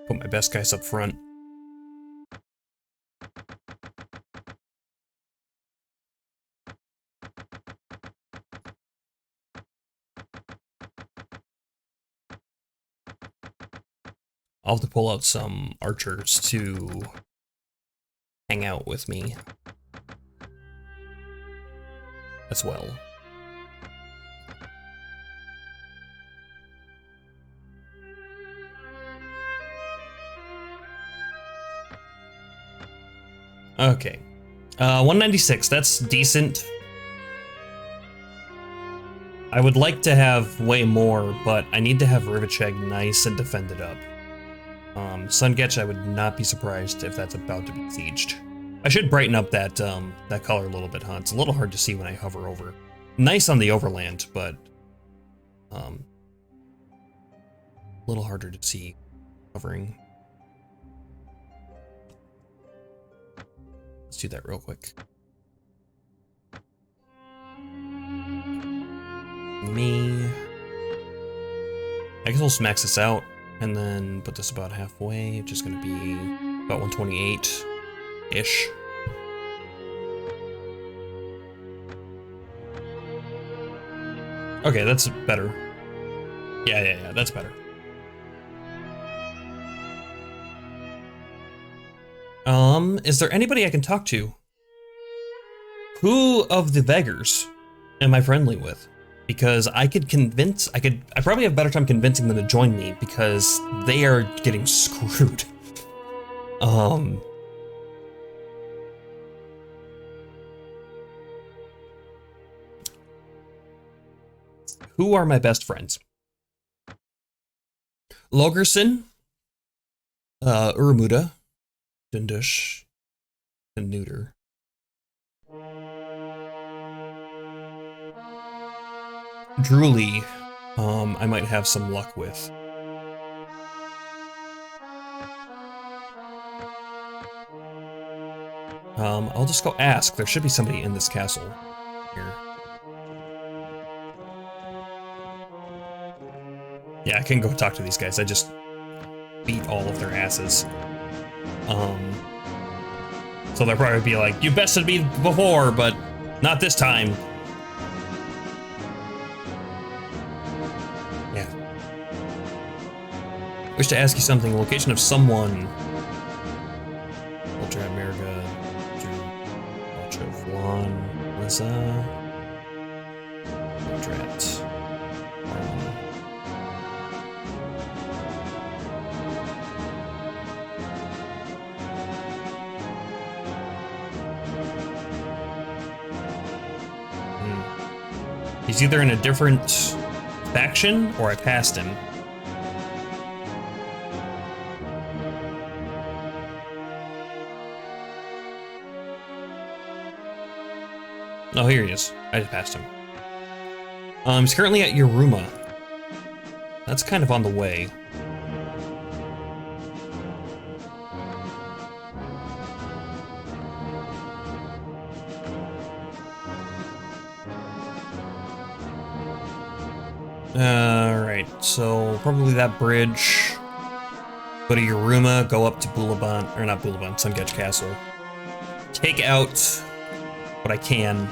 Put my best guys up front. I'll have to pull out some archers to hang out with me as well. Okay, 196, that's decent. I would like to have way more, but I need to have Rivacheg nice and defended up. Sungetch, I would not be surprised if that's about to be sieged. I should brighten up that that color a little bit, huh? It's a little hard to see when I hover over. Nice on the overland, but a little harder to see hovering. Let's do that real quick. Me. I guess we'll max this out and then put this about halfway, which is going to be about 128-ish. Okay, that's better. Yeah, that's better. Is there anybody I can talk to? Who of the beggars am I friendly with? Because I probably have a better time convincing them to join me because they are getting screwed. Who are my best friends? Logerson, Urmuda, Dundush, and Neuter. Drooly, I might have some luck with. I'll just go ask. There should be somebody in this castle here. Yeah, I can go talk to these guys. I just beat all of their asses. So they'll probably be like, you bested me before, but not this time. Yeah. Wish to ask you something. Location of someone. Ultra America. Ultra Vlon. Lisa. Ultrat. He's either in a different faction or I passed him. Oh, here he is. I just passed him. He's currently at Yoruma. That's kind of on the way. Alright, so probably that bridge. Go to Yoruma, go up to Bulaban, or not Bulaban, Sungetch Castle. Take out what I can.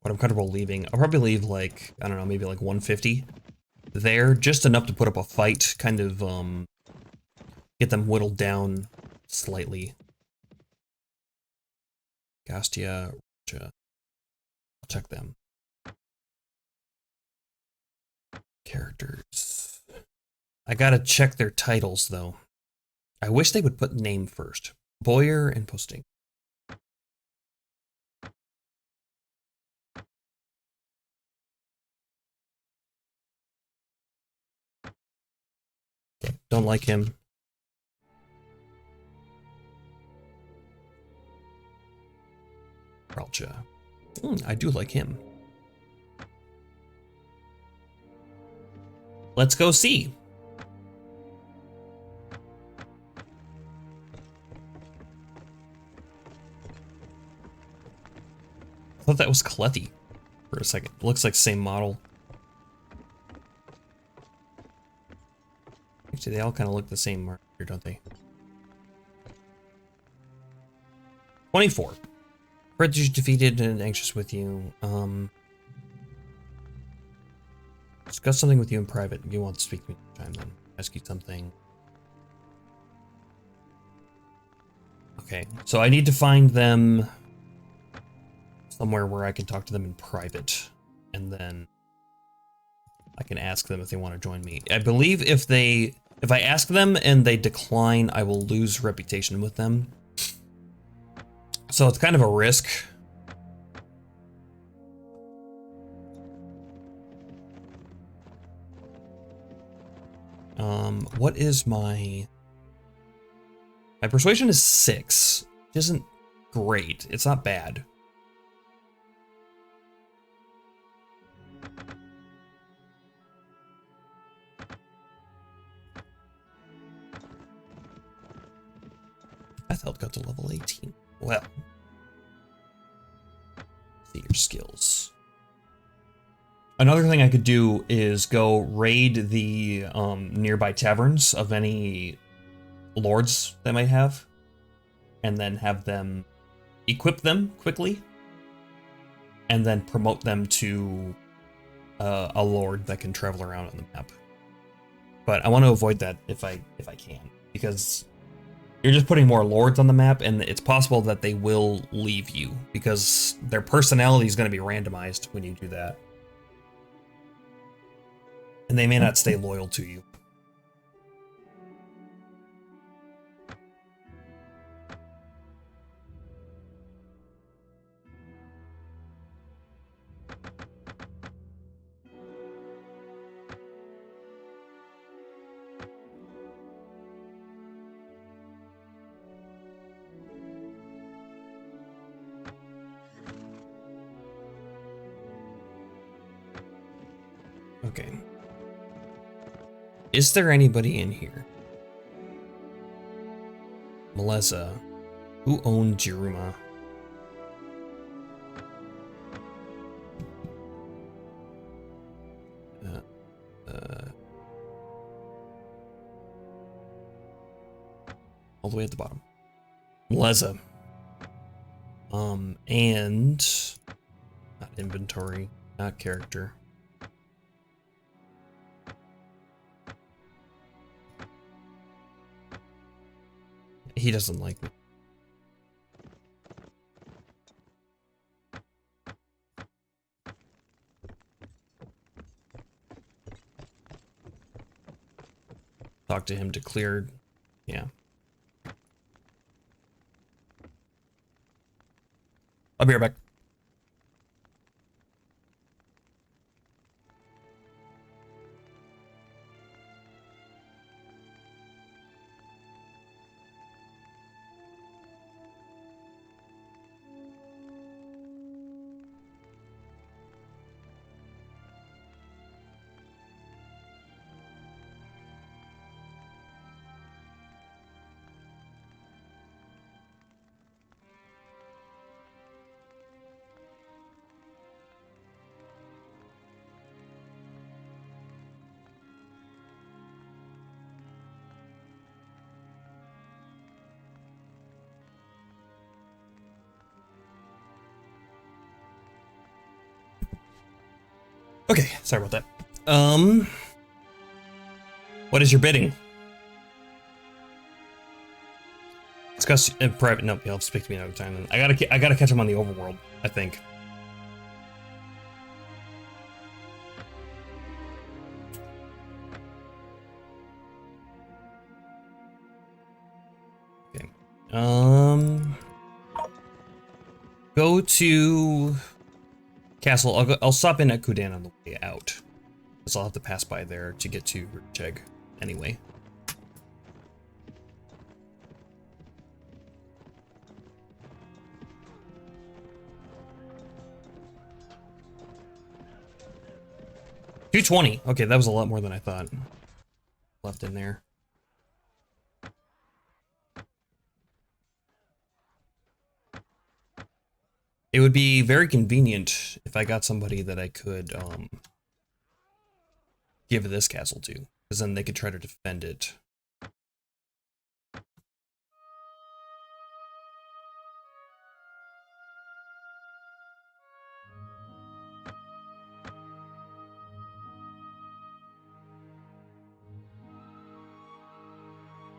but I'm comfortable leaving. I'll probably leave like, I don't know, maybe like 150 there, just enough to put up a fight, kind of get them whittled down slightly. Gastia, I'll check them. Characters. I gotta check their titles though. I wish they would put name first. Boyer and posting. Don't like him. Ralcha. I do like him. Let's go see. I thought that was Clethy for a second. It looks like the same model. Actually, they all kind of look the same here, don't they? 24. Heard you defeated and anxious with you. Discuss something with you in private. You want to speak to me time then. Ask you something. Okay, so I need to find them somewhere where I can talk to them in private, and then I can ask them if they want to join me. I believe if I ask them and they decline, I will lose reputation with them. So it's kind of a risk. What is my persuasion is 6. It isn't great. It's not bad. I thought got to level 18. Well, see your skills. Another thing I could do is go raid the nearby taverns of any lords they might have, and then have them equip them quickly, and then promote them to a lord that can travel around on the map. But I want to avoid that if I can, because you're just putting more lords on the map, and it's possible that they will leave you because their personality is going to be randomized when you do that. And they may not stay loyal to you. Okay. Is there anybody in here? Meleza. Who owned Jiruma? All the way at the bottom. Meleza. And not inventory, not character. He doesn't like me. Talk to him to clear. Yeah. I'll be right back. Okay, sorry about that. What is your bidding? Discuss in private. Nope, he'll speak to me another time. Then I gotta catch him on the overworld, I think. Okay. Go to Castle. I'll stop in at Kudan on the way out, because I'll have to pass by there to get to Chegg anyway. $220. Okay, that was a lot more than I thought. Left in there. It would be very convenient if I got somebody that I could give this castle to, because then they could try to defend it.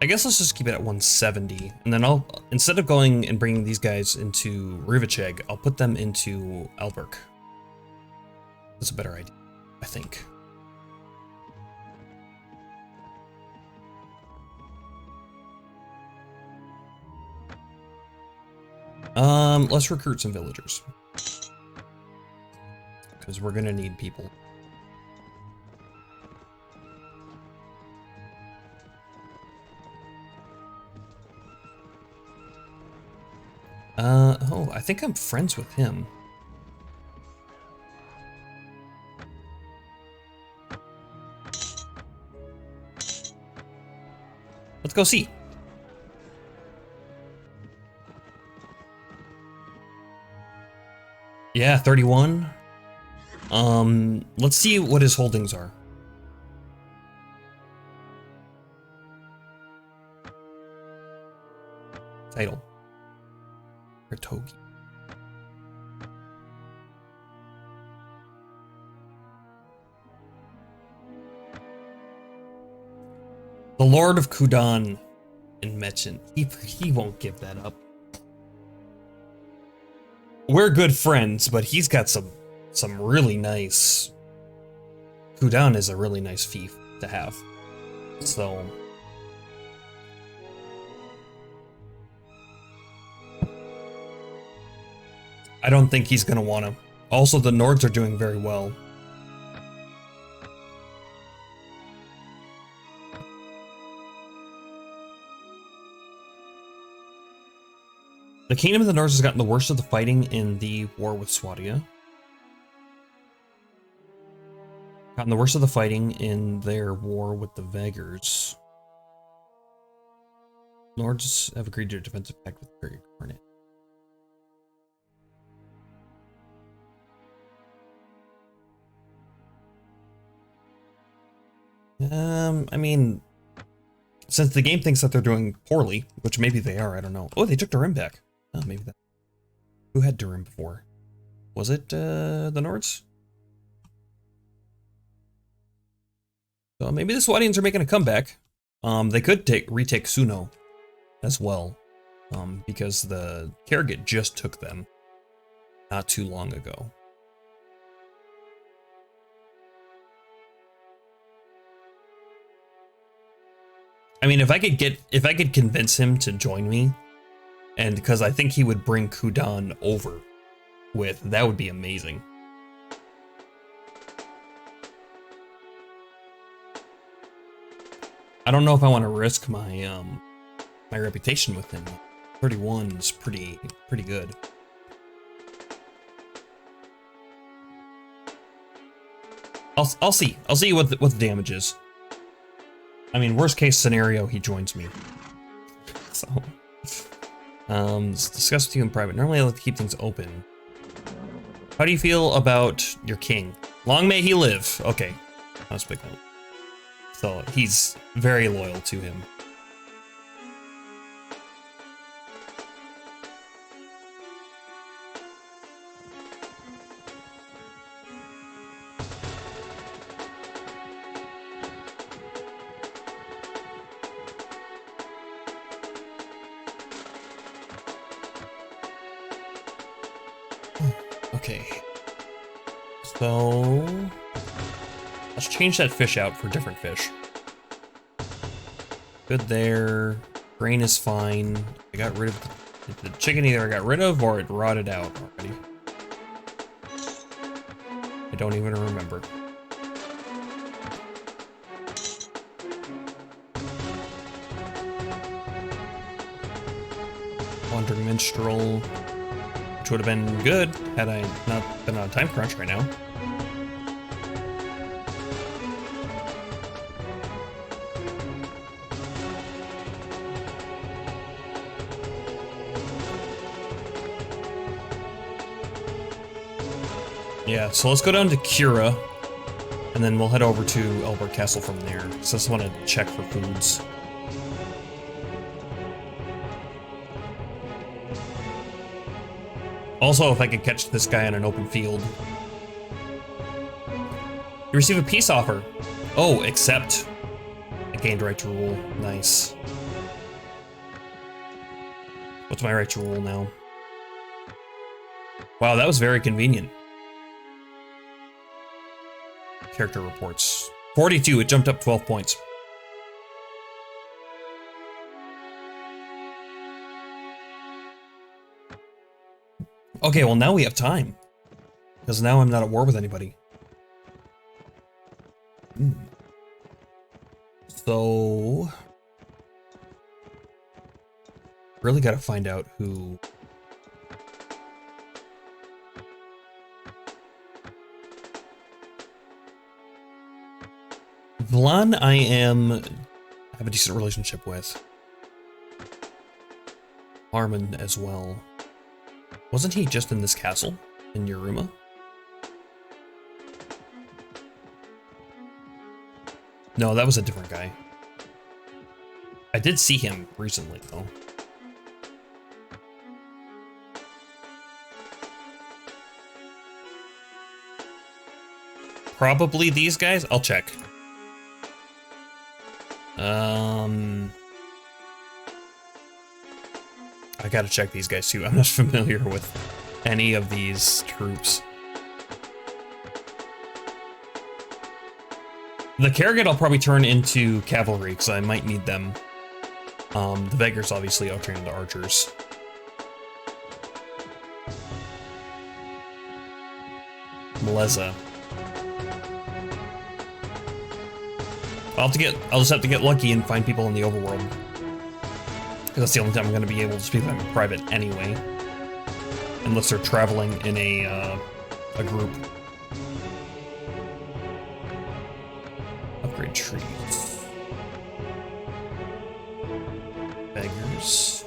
I guess let's just keep it at 170, and then I'll, instead of going and bringing these guys into Rivacheg, I'll put them into Alberk. That's a better idea, I think. Let's recruit some villagers, because we're gonna need people. Oh, I think I'm friends with him. Let's go see. Yeah, 31. Let's see what his holdings are. Title. Ritogi. The Lord of Kudan in Mechen. He won't give that up. We're good friends, but he's got some really nice... Kudan is a really nice fief to have. So... I don't think he's gonna want to. Also, the Nords are doing very well. The Kingdom of the Nords has gotten the worst of the fighting in the war with Swadia. Gotten the worst of the fighting in their war with the Vaggers. Nords have agreed to a defensive pact with the Incarnate. I mean, since the game thinks that they're doing poorly, which maybe they are, I don't know. Oh, they took Durim back. Oh, maybe that. Who had Durim before? Was it the Nords? So maybe the Swadians are making a comeback. They could retake Suno as well, because the Karagit just took them not too long ago. I mean, if I could convince him to join me, and because I think he would bring Kudan over with, that would be amazing. I don't know if I want to risk my my reputation with him. 31 is pretty good. I'll see what the damage is. I mean, worst case scenario, he joins me. So, let's discuss with you in private. Normally I like to keep things open. How do you feel about your king? Long may he live. Okay, that's a big one. So he's very loyal to him. Okay. So let's change that fish out for different fish. Good there. Grain is fine. I got rid of the chicken, either I got rid of or it rotted out already. I don't even remember. Wandering Minstrel, which would have been good had I not been on a time crunch right now. Yeah, so let's go down to Cura, and then we'll head over to Albert Castle from there. So I just want to check for foods. Also, if I could catch this guy on an open field. You receive a peace offer. Oh, accept. I gained right to rule. Nice. What's my right to rule now? Wow, that was very convenient. Character reports. 42, it jumped up 12 points. Okay, well now we have time. Because now I'm not at war with anybody. So... really gotta find out who... Vlan, I have a decent relationship with. Armin as well. Wasn't he just in this castle in Yuruma? No, that was a different guy. I did see him recently, though. Probably these guys? I'll check. I gotta check these guys too. I'm not familiar with any of these troops. The Karrigan I'll probably turn into cavalry, because I might need them. The beggars obviously I'll turn into archers. Meleza. I'll just have to get lucky and find people in the overworld. Because that's the only time I'm going to be able to speak to them in private anyway. Unless they're traveling in a group. Upgrade trees. Beggars.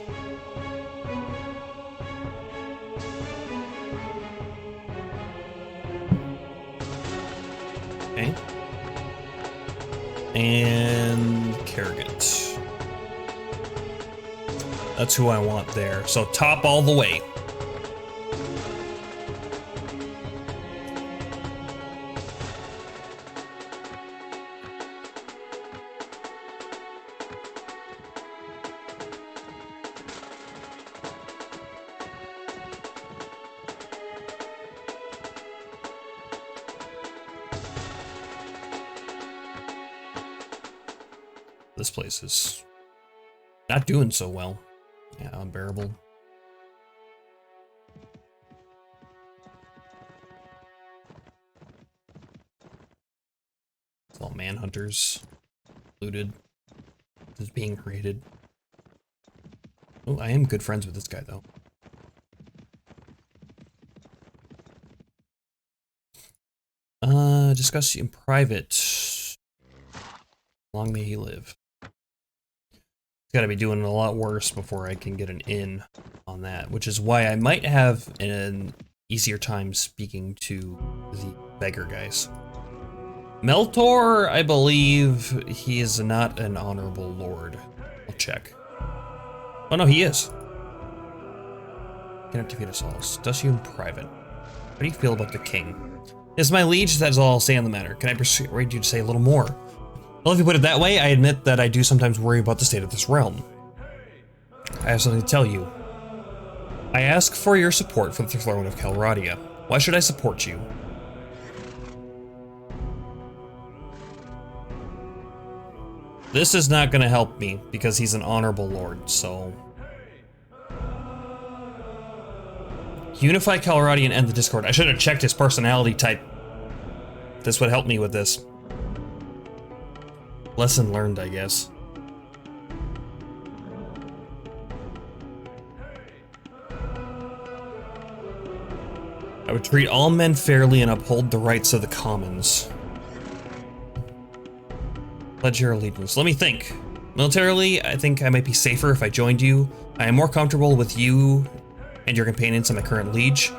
Okay. And Karrigan. That's who I want there. So top all the way. This place is not doing so well. Yeah, unbearable. It's all manhunters. Looted. This is being raided. Oh, I am good friends with this guy, though. Discuss in private. Long may he live. Got to be doing a lot worse before I can get an in on that, which is why I might have an easier time speaking to the beggar guys. Meltor, I believe he is not an honorable lord. I'll check. Oh no, he is. Cannot defeat us all. Discuss you in private. How do you feel about the king? As my liege, that is all I'll say on the matter. Can I persuade you to say a little more? Well, if you put it that way, I admit that I do sometimes worry about the state of this realm. I have something to tell you. I ask for your support for the throne of Calradia. Why should I support you? This is not gonna help me because he's an honorable lord, so. Unify Coloradi and end the Discord. I should have checked his personality type. This would help me with this. Lesson learned, I guess. I would treat all men fairly and uphold the rights of the commons. Pledge your allegiance. Let me think. Militarily, I think I might be safer if I joined you. I am more comfortable with you and your companions than my current liege.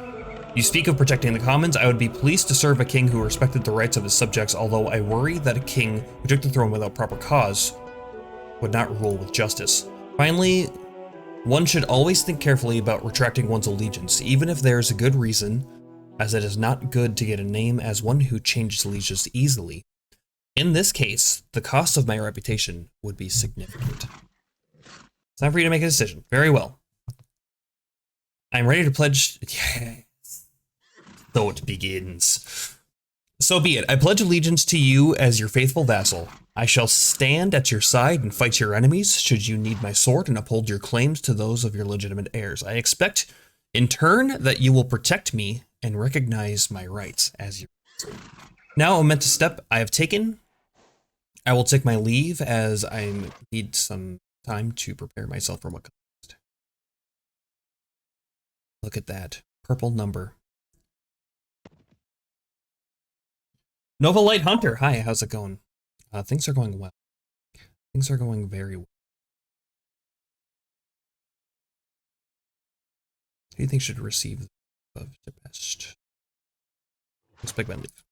You speak of protecting the commons. I would be pleased to serve a king who respected the rights of his subjects, although I worry that a king who took the throne without proper cause would not rule with justice. Finally, one should always think carefully about retracting one's allegiance, even if there is a good reason, as it is not good to get a name as one who changes allegiance easily. In this case, the cost of my reputation would be significant. It's time for you to make a decision. Very well. I'm ready to pledge. Yes. So it begins. So be it. I pledge allegiance to you as your faithful vassal. I shall stand at your side and fight your enemies should you need my sword and uphold your claims to those of your legitimate heirs. I expect, in turn, that you will protect me and recognize my rights as your vassal. Now, a momentous step I have taken. I will take my leave as I need some time to prepare myself for what comes. Look at that. Purple number. Nova Light Hunter. Hi, how's it going? Things are going well. Things are going very well. Who do you think should receive the best? Let's pick my leave.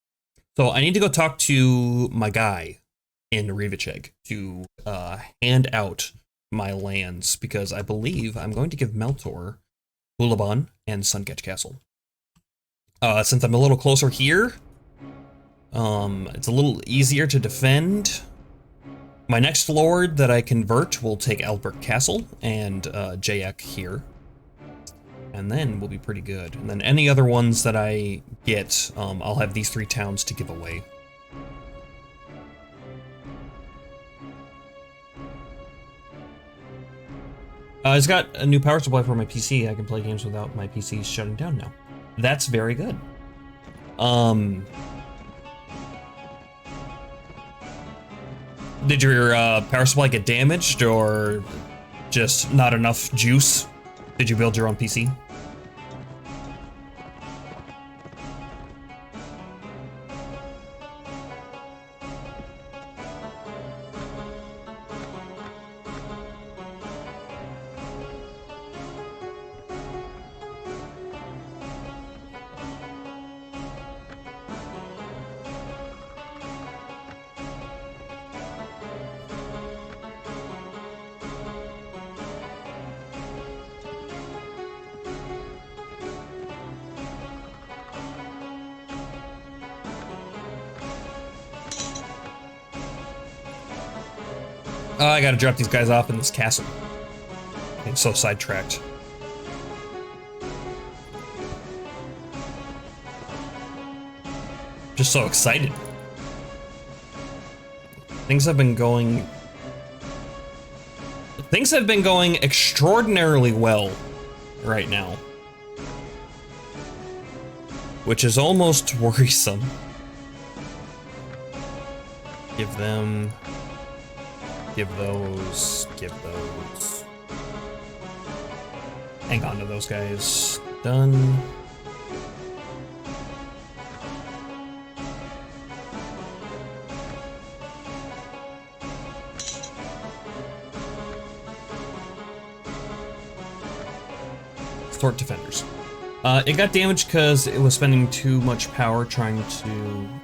So I need to go talk to my guy in Rivacheg to hand out my lands, because I believe I'm going to give Meltor, Ulaban, and Sunketch Castle. Since I'm a little closer here, it's a little easier to defend. My next lord that I convert will take Albert Castle and Jayek here. And then we'll be pretty good. And then any other ones that I get, I'll have these 3 towns to give away. It's got a new power supply for my PC. I can play games without my PC shutting down now. That's very good. Did your power supply get damaged or just not enough juice? Did you build your own PC? I gotta drop these guys off in this castle. I'm so sidetracked. Just so excited. Things have been going extraordinarily well right now, which is almost worrisome. Give them. Give those. Give those. Hang on to those guys. Done. Sword defenders. It got damaged because it was spending too much power trying to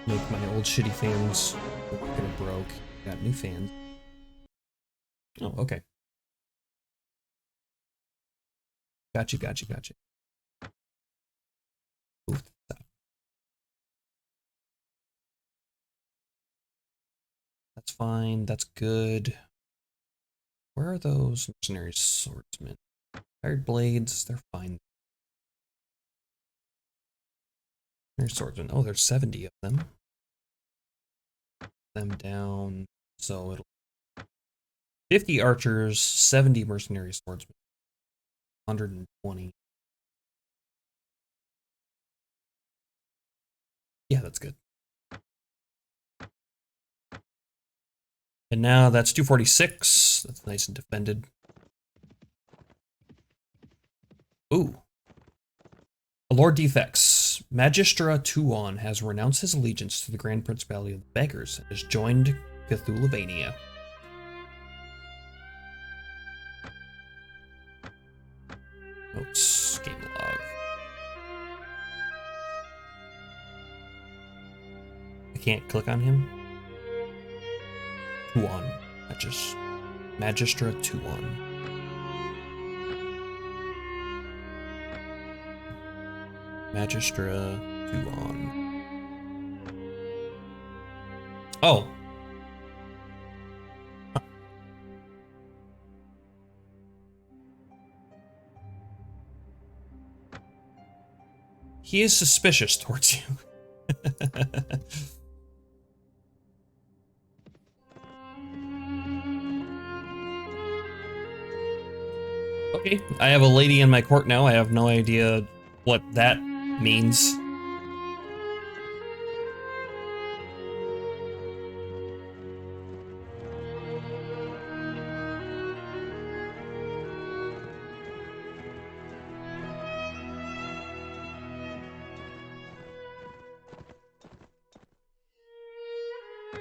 make my old shitty fans get it broke. Got new fans. Oh, okay. Gotcha. Ooh, that's fine. That's good. Where are those mercenary swordsmen? Tired blades, they're fine. There's swordsmen. Oh, there's 70 of them. Them down. So it'll 50 archers, 70 mercenary swordsmen, 120. Yeah, that's good. And now that's 246. That's nice and defended. Ooh. Lord Defects. Magistra Tuon has renounced his allegiance to the Grand Principality of the Beggars and has joined Cthulhuvania. Notes. Game log. I can't click on him. Tuon. Magistra Tuon. Magistra Tuon. Oh. Huh. He is suspicious towards you. Okay, I have a lady in my court now. I have no idea what that means.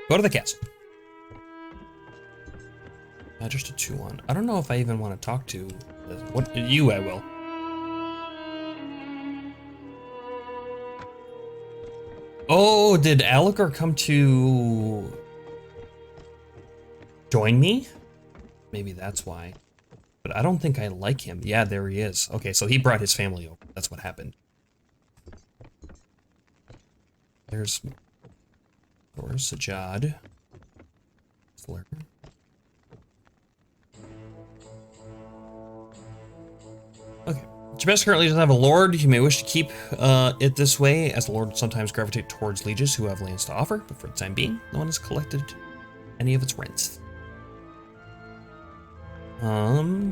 Go to the castle. Just a 2-1. I don't know if I even want to talk to what you. I will. Oh, did Allegor come to join me? Maybe that's why. But I don't think I like him. Yeah, there he is. Okay, so he brought his family over. That's what happened. There's Floris, Sajad. Fleur. Okay. Jabez currently doesn't have a lord. You may wish to keep it this way, as the lord would sometimes gravitate towards lieges who have lands to offer, but for the time being, no one has collected any of its rents. I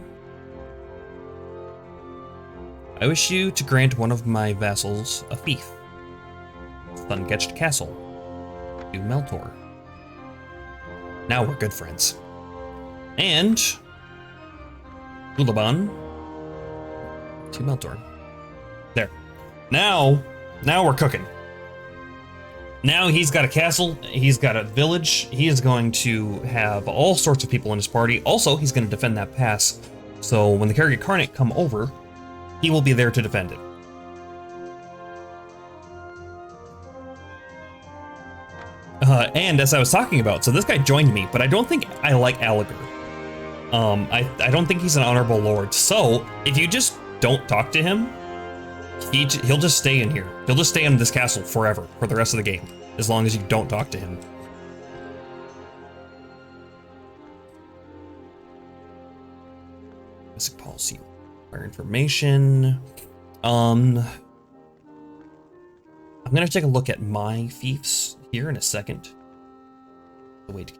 wish you to grant one of my vassals a fief. Thungetched Castle. To Meltor. Now we're good friends. And Ulaban to Meltor. There. Now we're cooking. Now he's got a castle, he's got a village, he is going to have all sorts of people in his party. Also, he's going to defend that pass. So when the Kerrigan Carnate come over, he will be there to defend it. And as I was talking about, so this guy joined me, but I don't think I like Allegor. I don't think he's an honorable lord. So if you just don't talk to him, he'll just stay in here. He'll just stay in this castle forever, for the rest of the game, as long as you don't talk to him. Basic policy, fire information. I'm gonna take a look at my fiefs here in a second. The way to.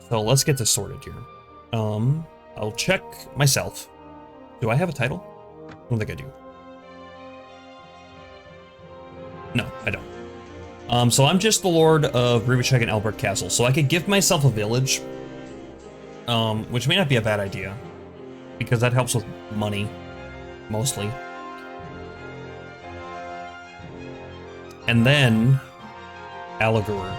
So let's get this sorted here. I'll check myself. Do I have a title? I don't think I do. No, I don't. So I'm just the Lord of Rubachek and Albert Castle, so I could give myself a village, which may not be a bad idea, because that helps with money, mostly. And then Allegor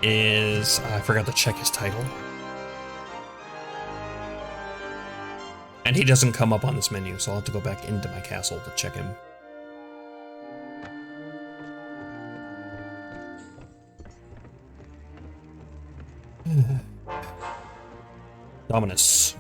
is, I forgot to check his title. And he doesn't come up on this menu, so I'll have to go back into my castle to check him. Dominus.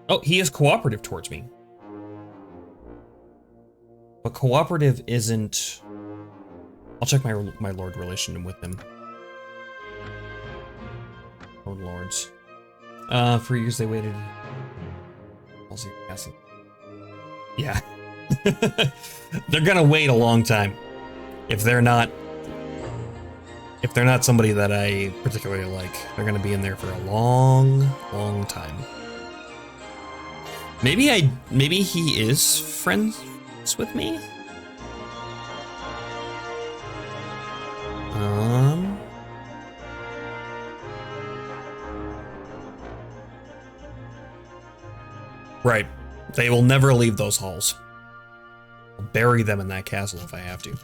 Oh, he is cooperative towards me. But cooperative isn't... I'll check my lord relation with him. Lord lords. For years they waited. Yeah. They're gonna wait a long time. If they're not somebody that I particularly like, they're gonna be in there for a long, long time. Maybe he is friends with me? Right. They will never leave those halls. I'll bury them in that castle if I have to.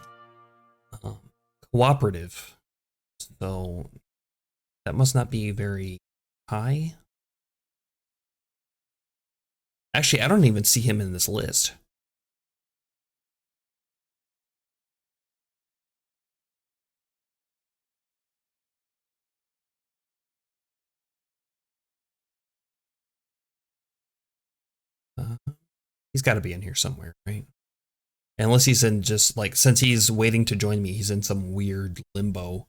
Cooperative. So that must not be very high. Actually, I don't even see him in this list. He's got to be in here somewhere, right? Unless he's in just like, since he's waiting to join me, he's in some weird limbo.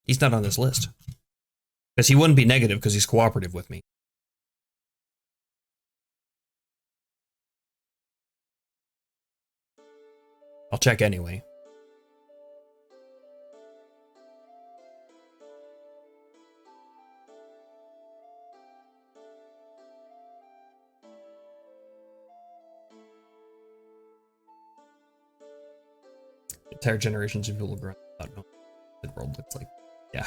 He's not on this list. Because he wouldn't be negative because he's cooperative with me. I'll check anyway. Entire generations of people grow up without knowing what the world looks like. Yeah.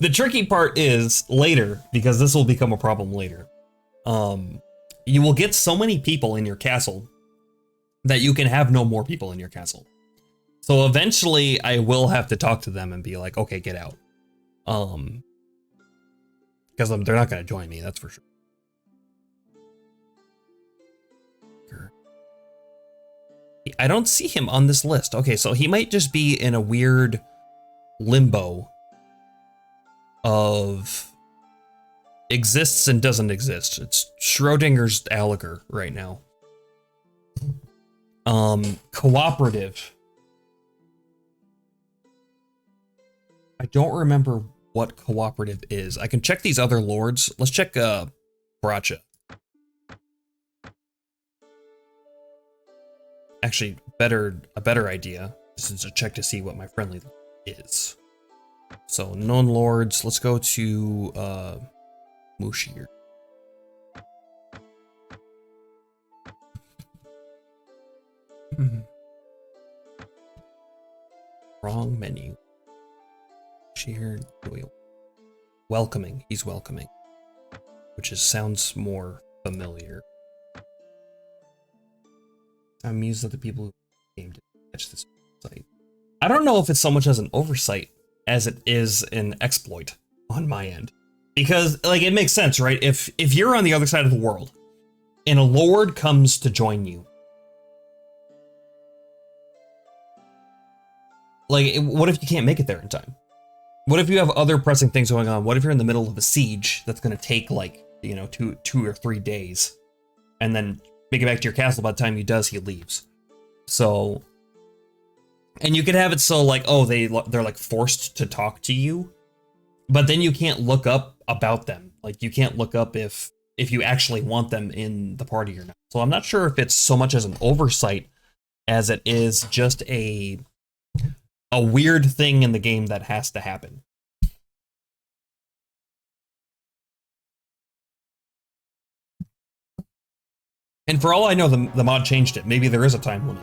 The tricky part is later, because this will become a problem later. You will get so many people in your castle that you can have no more people in your castle. So eventually I will have to talk to them and be like, okay, get out. Because they're not going to join me, that's for sure. I don't see him on this list. Okay, so he might just be in a weird limbo of exists and doesn't exist. It's Schrodinger's Alligator right now. Cooperative. I don't remember what cooperative is. I can check these other lords. Let's check Bracha. Actually, a better idea is to check to see what my friendly is. So, known lords, let's go to Mushir. Wrong menu. Mushir, welcoming, he's welcoming. Which sounds more familiar. I'm amused at the people who came to catch this site. I don't know if it's so much as an oversight as it is an exploit on my end. Because, like, it makes sense, right? If you're on the other side of the world, and a lord comes to join you, like, what if you can't make it there in time? What if you have other pressing things going on? What if you're in the middle of a siege that's going to take, like, you know, two or 3 days, and then make it back to your castle by the time he does, he leaves. So, and you could have it so like, oh, they're like forced to talk to you, but then you can't look up about them. Like you can't look up if you actually want them in the party or not. So I'm not sure if it's so much as an oversight as it is just a weird thing in the game that has to happen. And for all I know, the mod changed it. Maybe there is a time limit.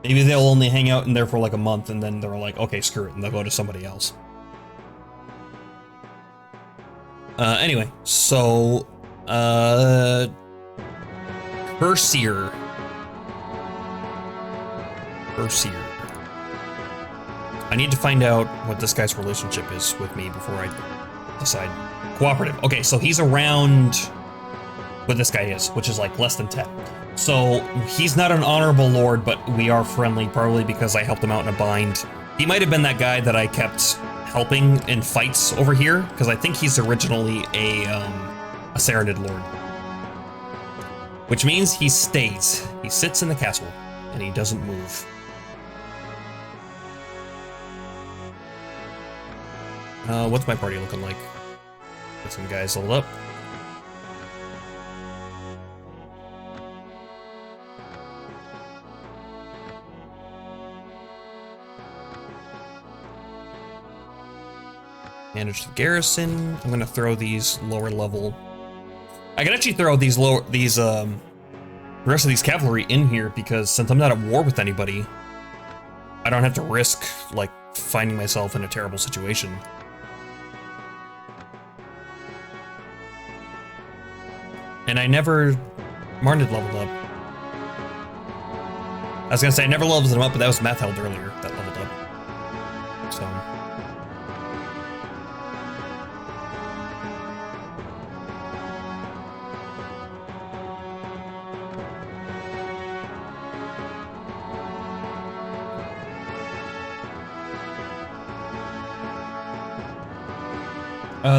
Maybe they'll only hang out in there for like a month and then they're like, okay, screw it, and they'll go to somebody else. Anyway, so, Perseer. I need to find out what this guy's relationship is with me before I decide. Cooperative. Okay, so he's around what this guy is, which is like less than 10. So he's not an honorable lord, but we are friendly, probably because I helped him out in a bind. He might have been that guy that I kept helping in fights over here, because I think he's originally a Saranid Lord. Which means he stays. He sits in the castle, and he doesn't move. What's my party looking like? Got some guys leveled up. Manage the garrison. I'm gonna throw these lower level. I can actually throw these the rest of these cavalry in here, because since I'm not at war with anybody, I don't have to risk like finding myself in a terrible situation. And I never Marnid leveled up. I was gonna say I never leveled them up, but that was Matheld earlier that leveled up. So.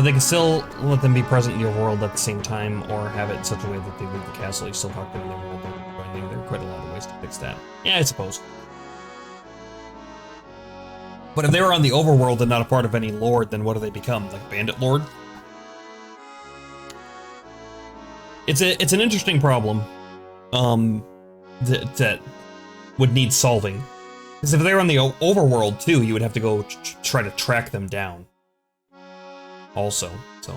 They can still let them be present in your world at the same time, or have it in such a way that they leave the castle. You still talk to them in their world. I think there are quite a lot of ways to fix that. Yeah, I suppose. But if they were on the overworld and not a part of any lord, then what do they become? Like bandit lord? It's an interesting problem. That would need solving. Because if they were on the overworld too, you would have to go try to track them down. Also, so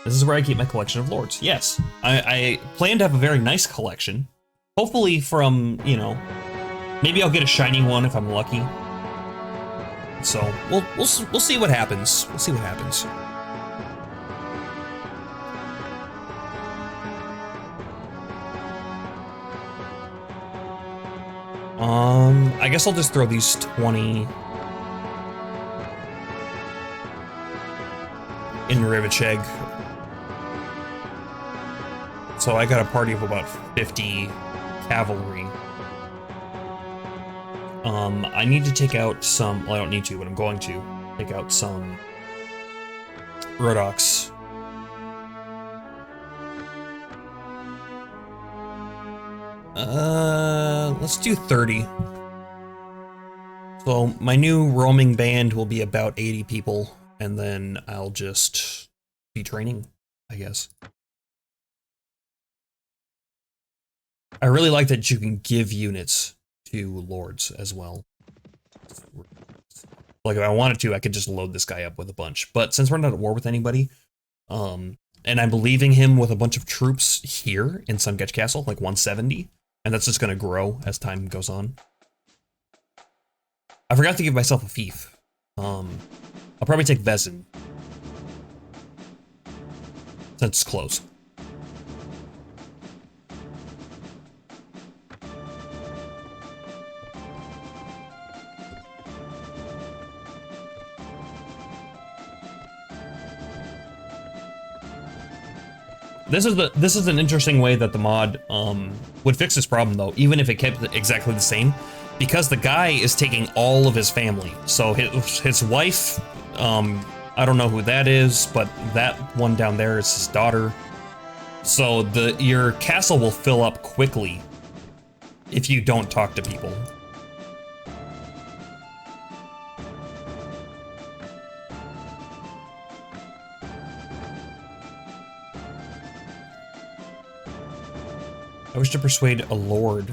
this is where I keep my collection of lords. Yes, I plan to have a very nice collection. Hopefully from, you know, maybe I'll get a shiny one if I'm lucky. So we'll see what happens. We'll see what happens. I guess I'll just throw these 20 in Rivacheg. So I got a party of about 50 cavalry. I need to take out some, well, I don't need to, but I'm going to take out some Rodox. Let's do 30. So my new roaming band will be about 80 people, and then I'll just be training, I guess. I really like that you can give units to lords as well. Like if I wanted to, I could just load this guy up with a bunch. But since we're not at war with anybody, and I'm leaving him with a bunch of troops here in Sungetch Castle, like 170, and that's just gonna grow as time goes on. I forgot to give myself a fief. I'll probably take Vezin, since it's close. This is an interesting way that the mod would fix this problem, though, even if it kept it exactly the same, because the guy is taking all of his family. So his wife, I don't know who that is, but that one down there is his daughter. So your castle will fill up quickly if you don't talk to people. I wish to persuade a lord.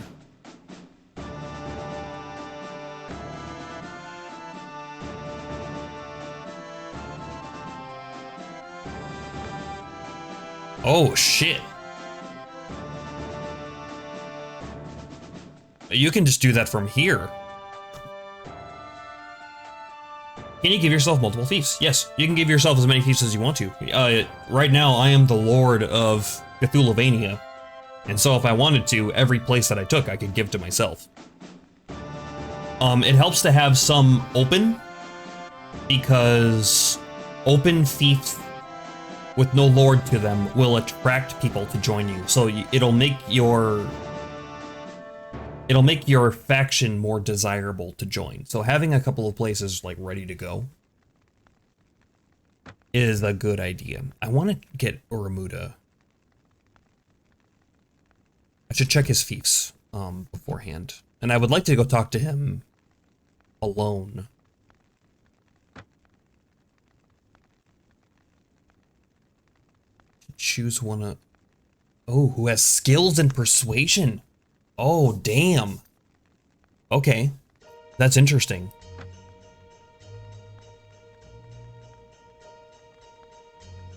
Oh, shit. You can just do that from here. Can you give yourself multiple fiefs? Yes, you can give yourself as many fiefs as you want to. Right now, I am the lord of Cthulhuvania. And so if I wanted to, every place that I took, I could give to myself. It helps to have some open, because open fiefs with no lord to them will attract people to join you. So it'll make your faction more desirable to join. So having a couple of places like ready to go is a good idea. I want to get Uramuda. I should check his fiefs beforehand. And I would like to go talk to him alone. Choose one of... Oh, who has skills in persuasion? Oh, damn. Okay. That's interesting.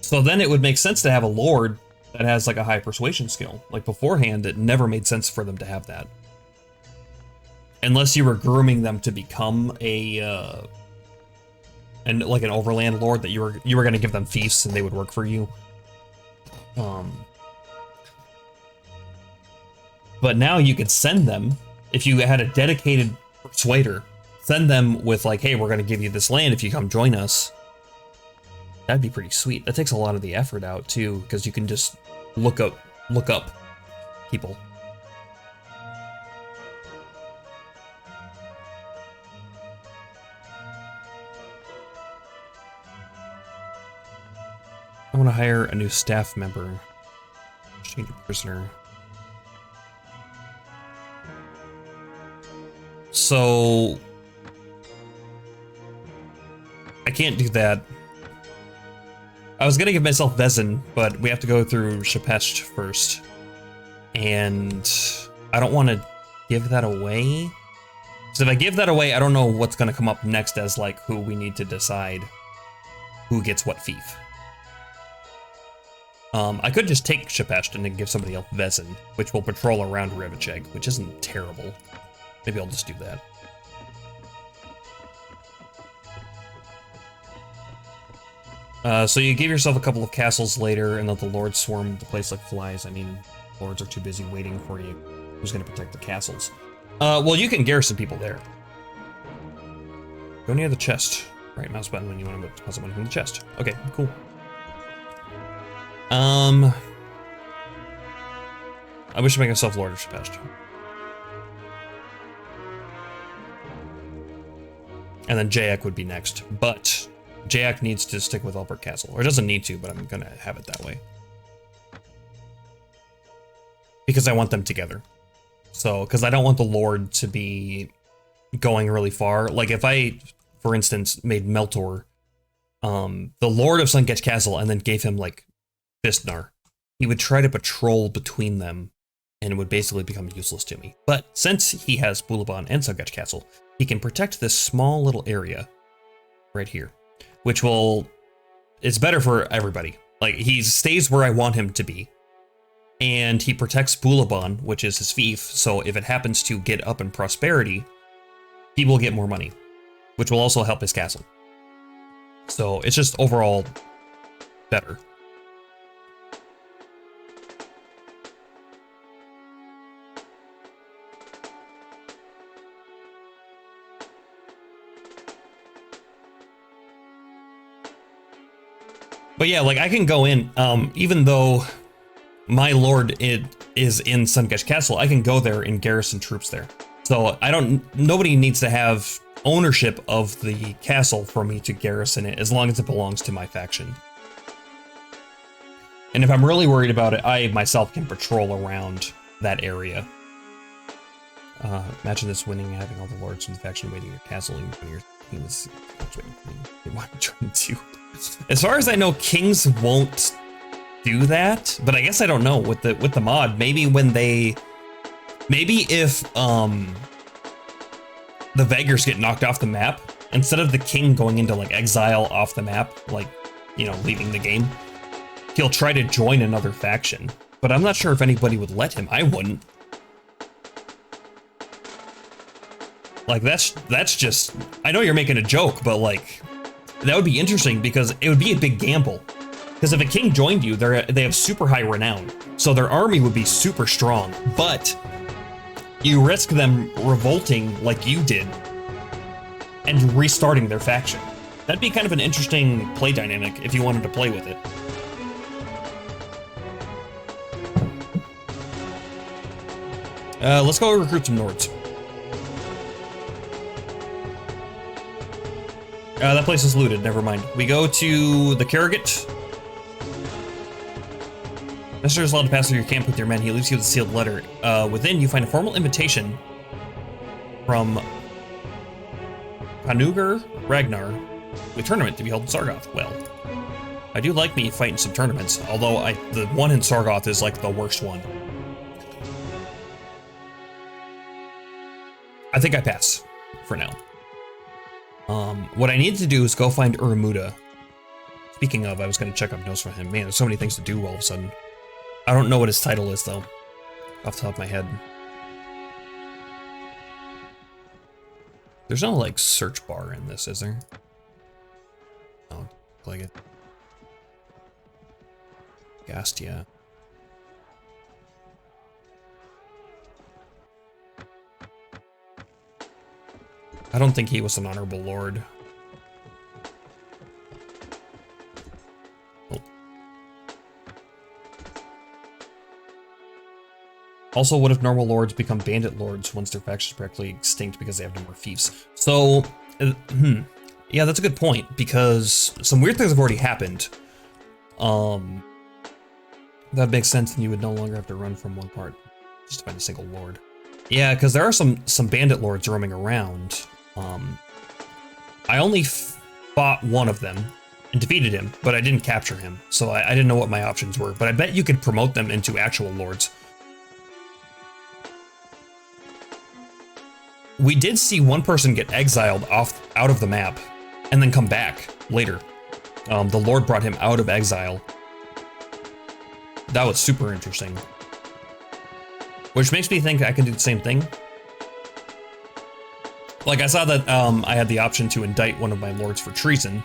So then it would make sense to have a lord that has like a high persuasion skill. Like beforehand, it never made sense for them to have that. Unless you were grooming them to become a and like an overland lord that you were going to give them fiefs and they would work for you. But now you could send them, if you had a dedicated persuader, send them with like, hey, we're going to give you this land if you come join us. That'd be pretty sweet. That takes a lot of the effort out too, because you can just look up people. I want to hire a new staff member. Change a prisoner. So I can't do that. I was gonna give myself Vezin, but we have to go through Shepesht first. And I don't want to give that away. So if I give that away, I don't know what's gonna come up next as like who we need to decide who gets what fief. I could just take Shepesht and then give somebody else Vezin, which will patrol around Rivacheg, which isn't terrible. Maybe I'll just do that. So you give yourself a couple of castles later and let the lords swarm the place like flies. I mean, lords are too busy waiting for you. Who's going to protect the castles? Well, you can garrison people there. Go near the chest. Right mouse button when you want to deposit money from the chest. Okay, cool. I wish I make myself Lord of Shepesht. And then Jayak would be next, but Jayak needs to stick with Albert Castle. Or doesn't need to, but I'm gonna have it that way. Because I want them together. So, because I don't want the Lord to be going really far. Like if I, for instance, made Meltor the Lord of Sungetch Castle and then gave him like Fistnar, he would try to patrol between them and it would basically become useless to me. But since he has Bulaban and Sungetch Castle, he can protect this small little area right here, which will, it's better for everybody. Like he stays where I want him to be. And he protects Bulaban, which is his fief, so if it happens to get up in prosperity, he will get more money, which will also help his castle. So it's just overall better. But yeah, like I can go in, even though my lord is in Sungetch Castle, I can go there and garrison troops there. So nobody needs to have ownership of the castle for me to garrison it, as long as it belongs to my faction. And if I'm really worried about it, I myself can patrol around that area. Imagine this winning, having all the lords from the faction waiting your castle, and your king is waiting for you. They want to join too. As far as I know, kings won't do that, but I guess I don't know with the mod. Maybe if the Vaegrs get knocked off the map, instead of the king going into like exile off the map, like, you know, leaving the game, he'll try to join another faction. But I'm not sure if anybody would let him. I wouldn't. Like that's just, I know you're making a joke, but like that would be interesting because it would be a big gamble. Because if a king joined you, they have super high renown, so their army would be super strong, but you risk them revolting like you did and restarting their faction. That'd be kind of an interesting play dynamic if you wanted to play with it. Let's go recruit some Nords. That place is looted, never mind. We go to the Karragate. Messenger is allowed to pass through your camp with your men. He leaves you with a sealed letter. Within, you find a formal invitation from Panugar Ragnar to a tournament to be held in Sargoth. Well, I do like me fighting some tournaments, although the one in Sargoth is like the worst one. I think I pass for now. What I need to do is go find Uramuda. Speaking of, I was going to check up notes for him. Man, there's so many things to do all of a sudden. I don't know what his title is, though, off the top of my head. There's no, like, search bar in this, is there? Oh, like it. Gastia. I don't think he was an honorable lord. Oh. Also, what if normal lords become bandit lords once their faction is practically extinct because they have no more fiefs? So, yeah, that's a good point, because some weird things have already happened. That makes sense, and you would no longer have to run from one part just to find a single lord. Yeah, because there are some bandit lords roaming around. I only fought one of them and defeated him, but I didn't capture him, so I didn't know what my options were. But I bet you could promote them into actual lords. We did see one person get exiled out of the map and then come back later. The Lord brought him out of exile. That was super interesting. Which makes me think I can do the same thing. Like, I saw that I had the option to indict one of my lords for treason.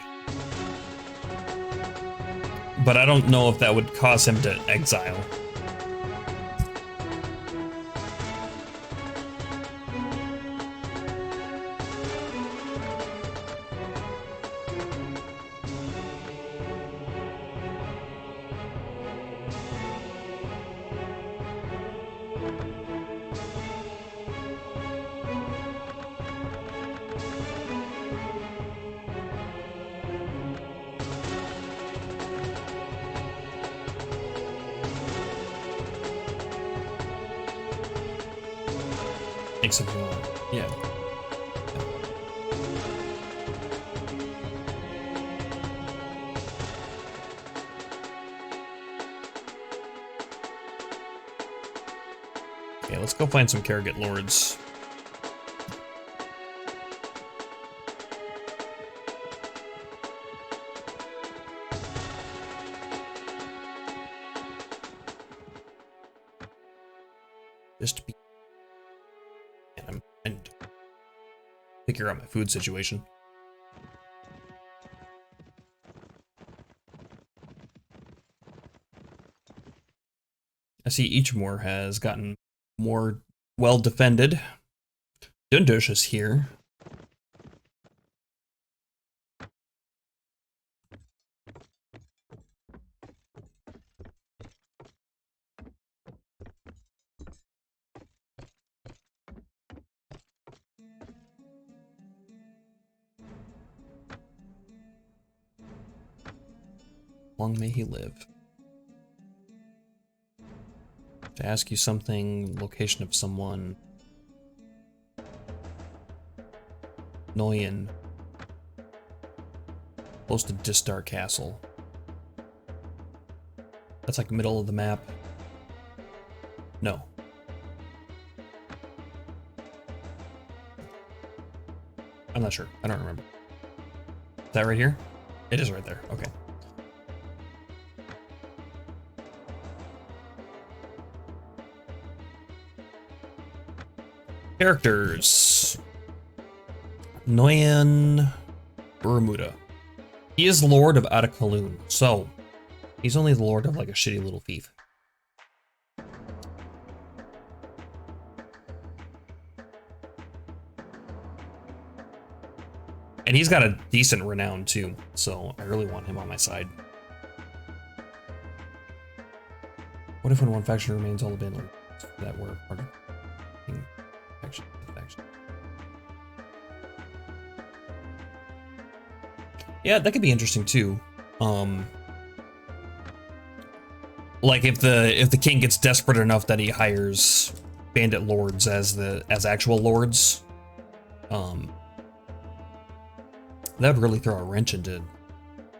But I don't know if that would cause him to exile. Yeah. Okay, let's go find some Karragate lords. Just to be and figure out my food situation. I see Ichmore has gotten more well defended. Dundush is here. Long may he live. To ask you something, location of someone. Noyan. Close to Distar Castle. That's like middle of the map. No. I'm not sure. I don't remember. Is that right here? It is right there. Okay. Characters. Noyan Uramuda. He is Lord of Atacaloon, so he's only the Lord of like a shitty little fief. And he's got a decent renown too, so I really want him on my side. What if when one faction remains all the bandlords that were part of faction? Yeah, that could be interesting too. Like if the king gets desperate enough that he hires bandit lords as actual lords, that would really throw a wrench into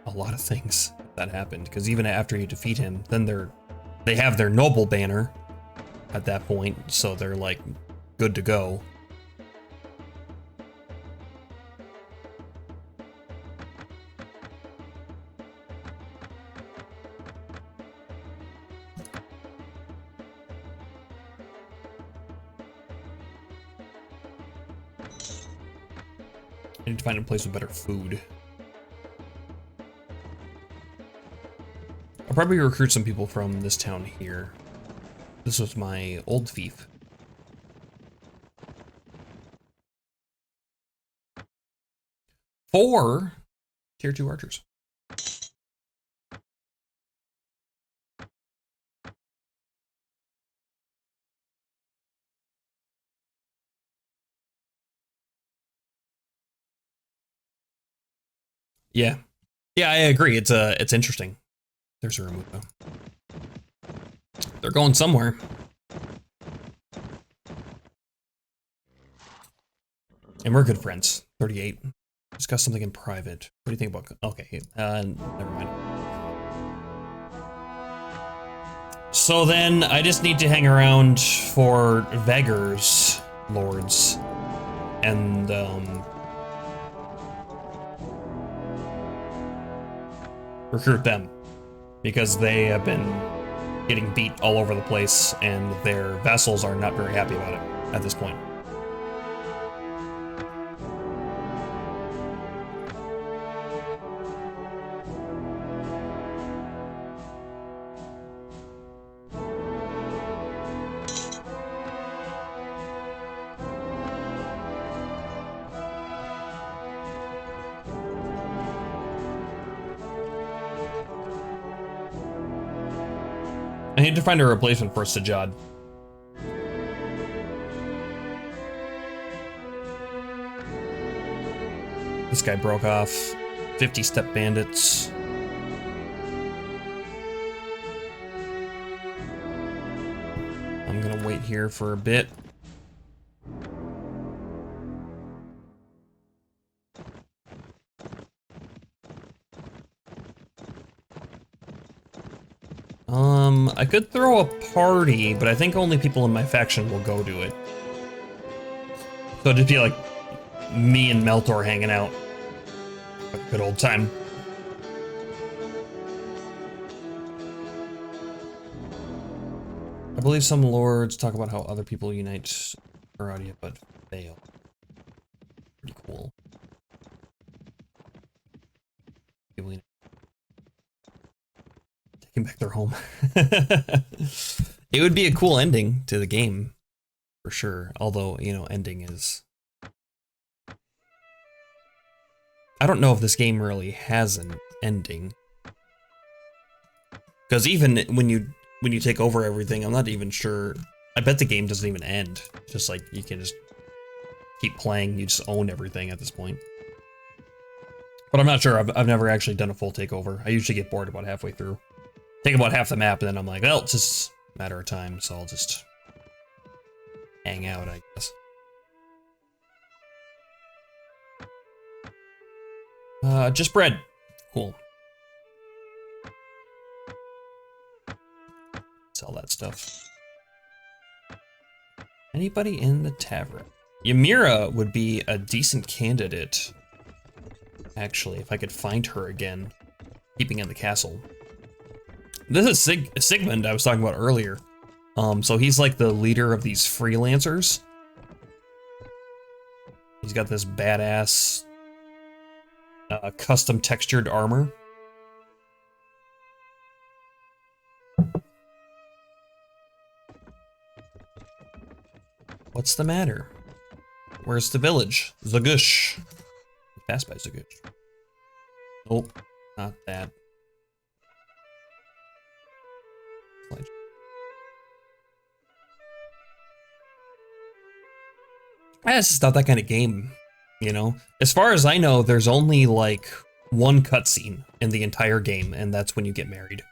a lot of things if that happened. Because even after you defeat him, then they have their noble banner at that point, so they're like good to go. I need to find a place with better food. I'll probably recruit some people from this town here. This was my old fief. 4 tier 2 archers. Yeah. Yeah, I agree. It's interesting. There's a remote though. They're going somewhere. And we're good friends. 38. Discuss something in private. What do you think about... Okay, never mind. So then, I just need to hang around for Veger's lords. And, recruit them. Because they have been getting beat all over the place, and their vassals are not very happy about it at this point. I need to find a replacement for Sajad. This guy broke off. 50-step bandits. I'm gonna wait here for a bit. I could throw a party, but I think only people in my faction will go to it. So it'd just be like me and Meltor hanging out. A good old time. I believe some lords talk about how other people unite Aradia, but fail. Pretty cool. People taking back their home. It would be a cool ending to the game, for sure. Although, you know, ending is... I don't know if this game really has an ending. Because even when you take over everything, I'm not even sure. I bet the game doesn't even end. Just like you can just keep playing, you just own everything at this point. But I'm not sure. I've never actually done a full takeover. I usually get bored about halfway through. Take about half the map, and then I'm like, well, it's just a matter of time, so I'll just hang out, I guess. Just bread. Cool. Sell that stuff. Anybody in the tavern? Ymira would be a decent candidate, actually, if I could find her again, keeping in the castle. This is Sigmund I was talking about earlier. So he's like the leader of these freelancers. He's got this badass custom textured armor. What's the matter? Where's the village? Zagush. Passed by Zagush. Nope, not that. It's just not that kind of game, you know? As far as I know, there's only like one cutscene in the entire game, and that's when you get married.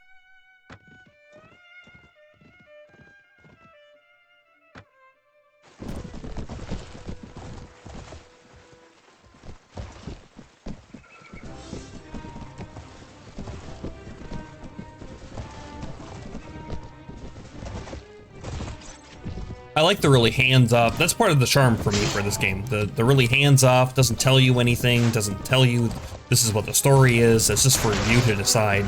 I like the really hands-off. That's part of the charm for me for this game. The really hands-off, doesn't tell you anything, doesn't tell you this is what the story is. It's just for you to decide.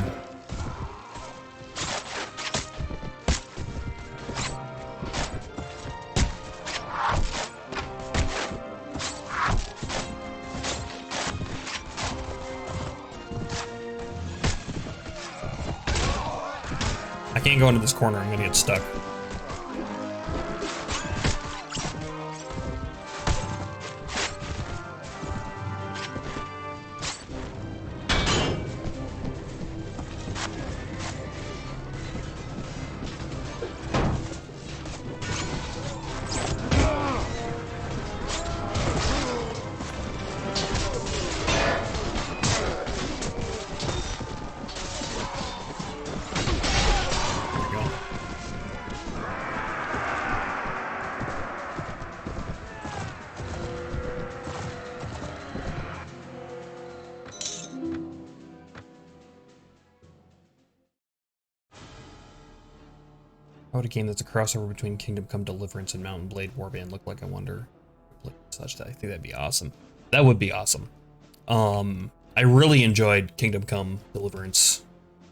I can't go into this corner, I'm gonna get stuck. How would a game that's a crossover between Kingdom Come Deliverance and Mountain Blade Warband look like, I wonder? Such, I think that'd be awesome. That would be awesome. I really enjoyed Kingdom Come Deliverance.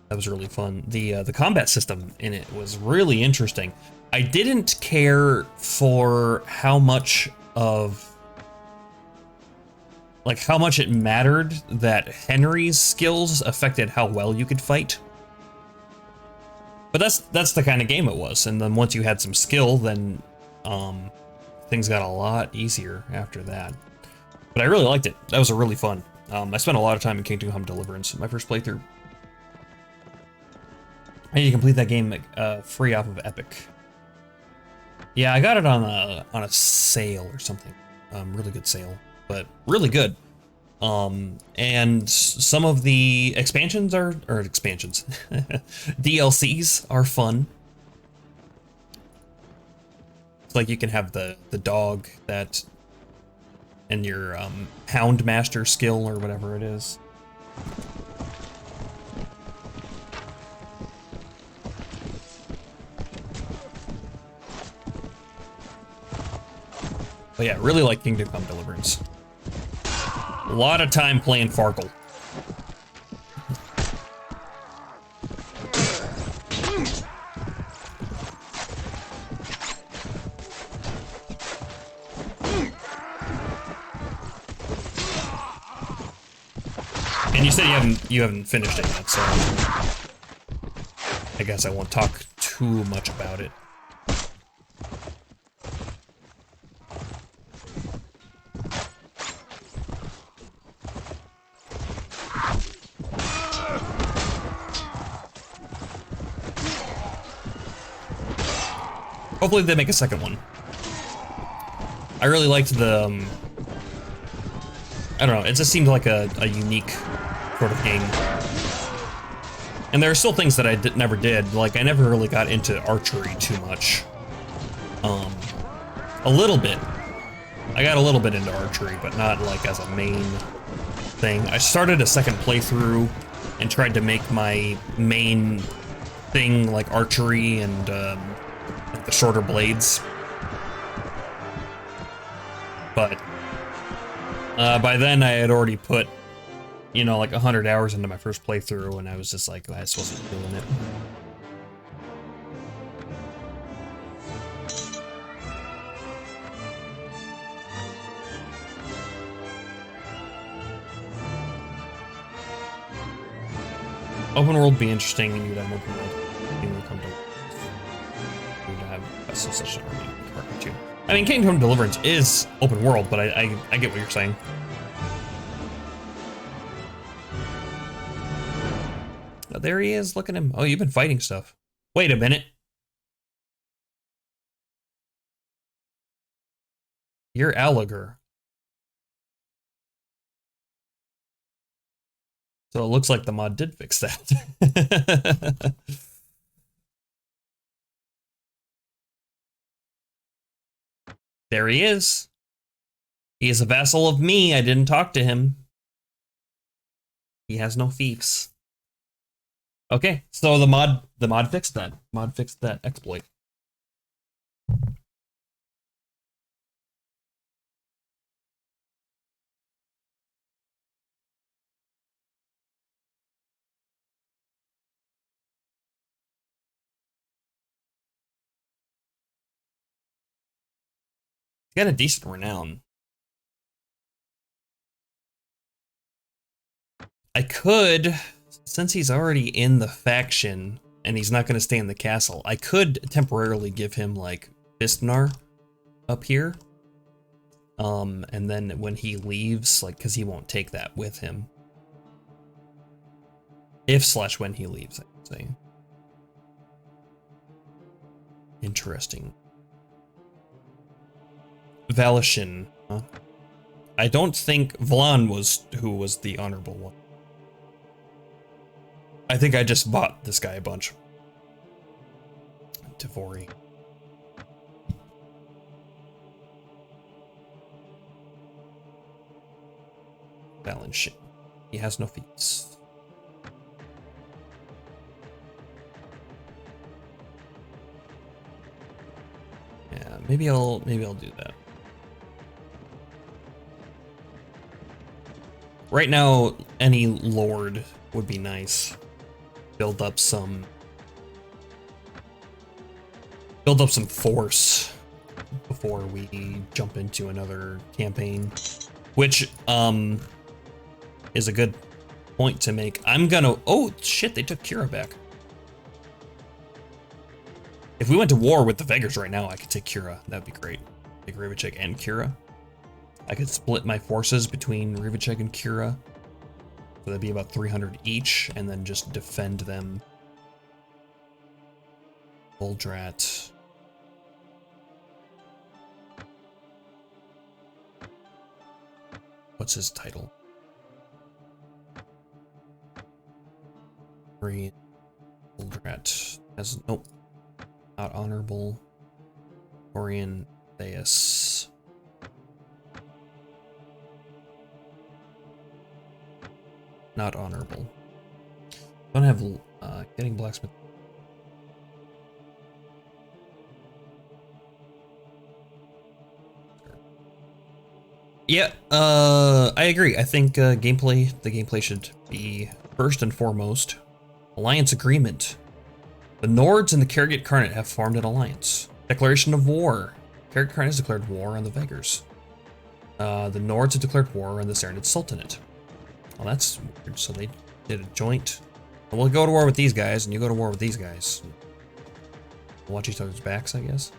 That was really fun. The combat system in it was really interesting. I didn't care for how much of, like, how much it mattered that Henry's skills affected how well you could fight. But that's the kind of game it was, and then once you had some skill, then things got a lot easier after that. But I really liked it. That was a really fun. I spent a lot of time in Kingdom Come Deliverance, my first playthrough. I need to complete that game free off of Epic. Yeah, I got it on a sale or something. Really good sale, but really good. And some of the expansions DLCs are fun. It's like you can have the dog that, and your Hound Master skill or whatever it is. But yeah, really like Kingdom Come Deliverance. A lot of time playing Farkle. And you said you haven't finished it yet, so I guess I won't talk too much about it. Hopefully they make a second one. I really liked the, I don't know, it just seemed like a unique sort of game. And there are still things that I never did, like I never really got into archery too much. A little bit. I got a little bit into archery, but not like as a main thing. I started a second playthrough and tried to make my main thing like archery and like the shorter blades. But by then I had already put, you know, like 100 hours into my first playthrough, and I was just like, I just wasn't doing it. Open world be interesting, and you'd have open world. Kingdom Come Deliverance. You'd have such an army cartoon. I mean, Kingdom Come Deliverance is open world, but I get what you're saying. Oh, there he is. Look at him. Oh, you've been fighting stuff. Wait a minute. You're Alliger. So it looks like the mod did fix that. There he is. He is a vassal of me. I didn't talk to him. He has no fiefs. Okay, so the mod fixed that. Mod fixed that exploit. He got a decent renown. I could, since he's already in the faction and he's not going to stay in the castle, I could temporarily give him like Bistnar up here. And then when he leaves, like, because he won't take that with him. If/when he leaves, I would say. Interesting. Valishin, huh? I don't think Vlan was who was the honorable one. I think I just bought this guy a bunch. Tavori. Valishin. He has no feats. Yeah, maybe I'll do that. Right now, any lord would be nice. Build up some force before we jump into another campaign, which is a good point to make. I'm gonna, oh shit, they took Kira back. If we went to war with the Veggers right now, I could take Kira. That'd be great. Take Rivachek and Kira. I could split my forces between Rivachek and Kira. So that'd be about 300 each, and then just defend them. Uldrat. What's his title? Uldrat. As, nope. Not honorable. Orion Theus. Not honorable. Don't have getting blacksmith. Yeah, I agree. I think the gameplay should be first and foremost. Alliance agreement. The Nords and the Kerrigan Carnate have formed an alliance. Declaration of war. Kerrigan Carnate has declared war on the Veggers. The Nords have declared war on the Serenid Sultanate. Well, that's weird. So they did a joint. We'll go to war with these guys, and you go to war with these guys. We'll watch each other's backs, I guess.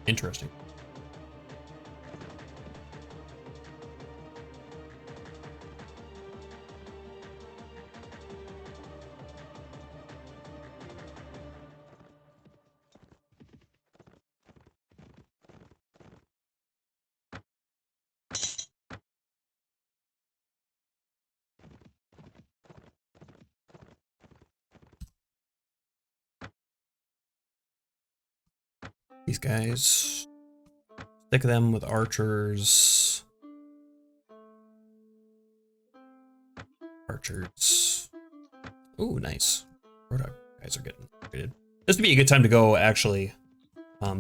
Interesting. These guys. Stick them with archers. Archers. Ooh, nice. Rodok guys are getting upgraded. This would be a good time to go actually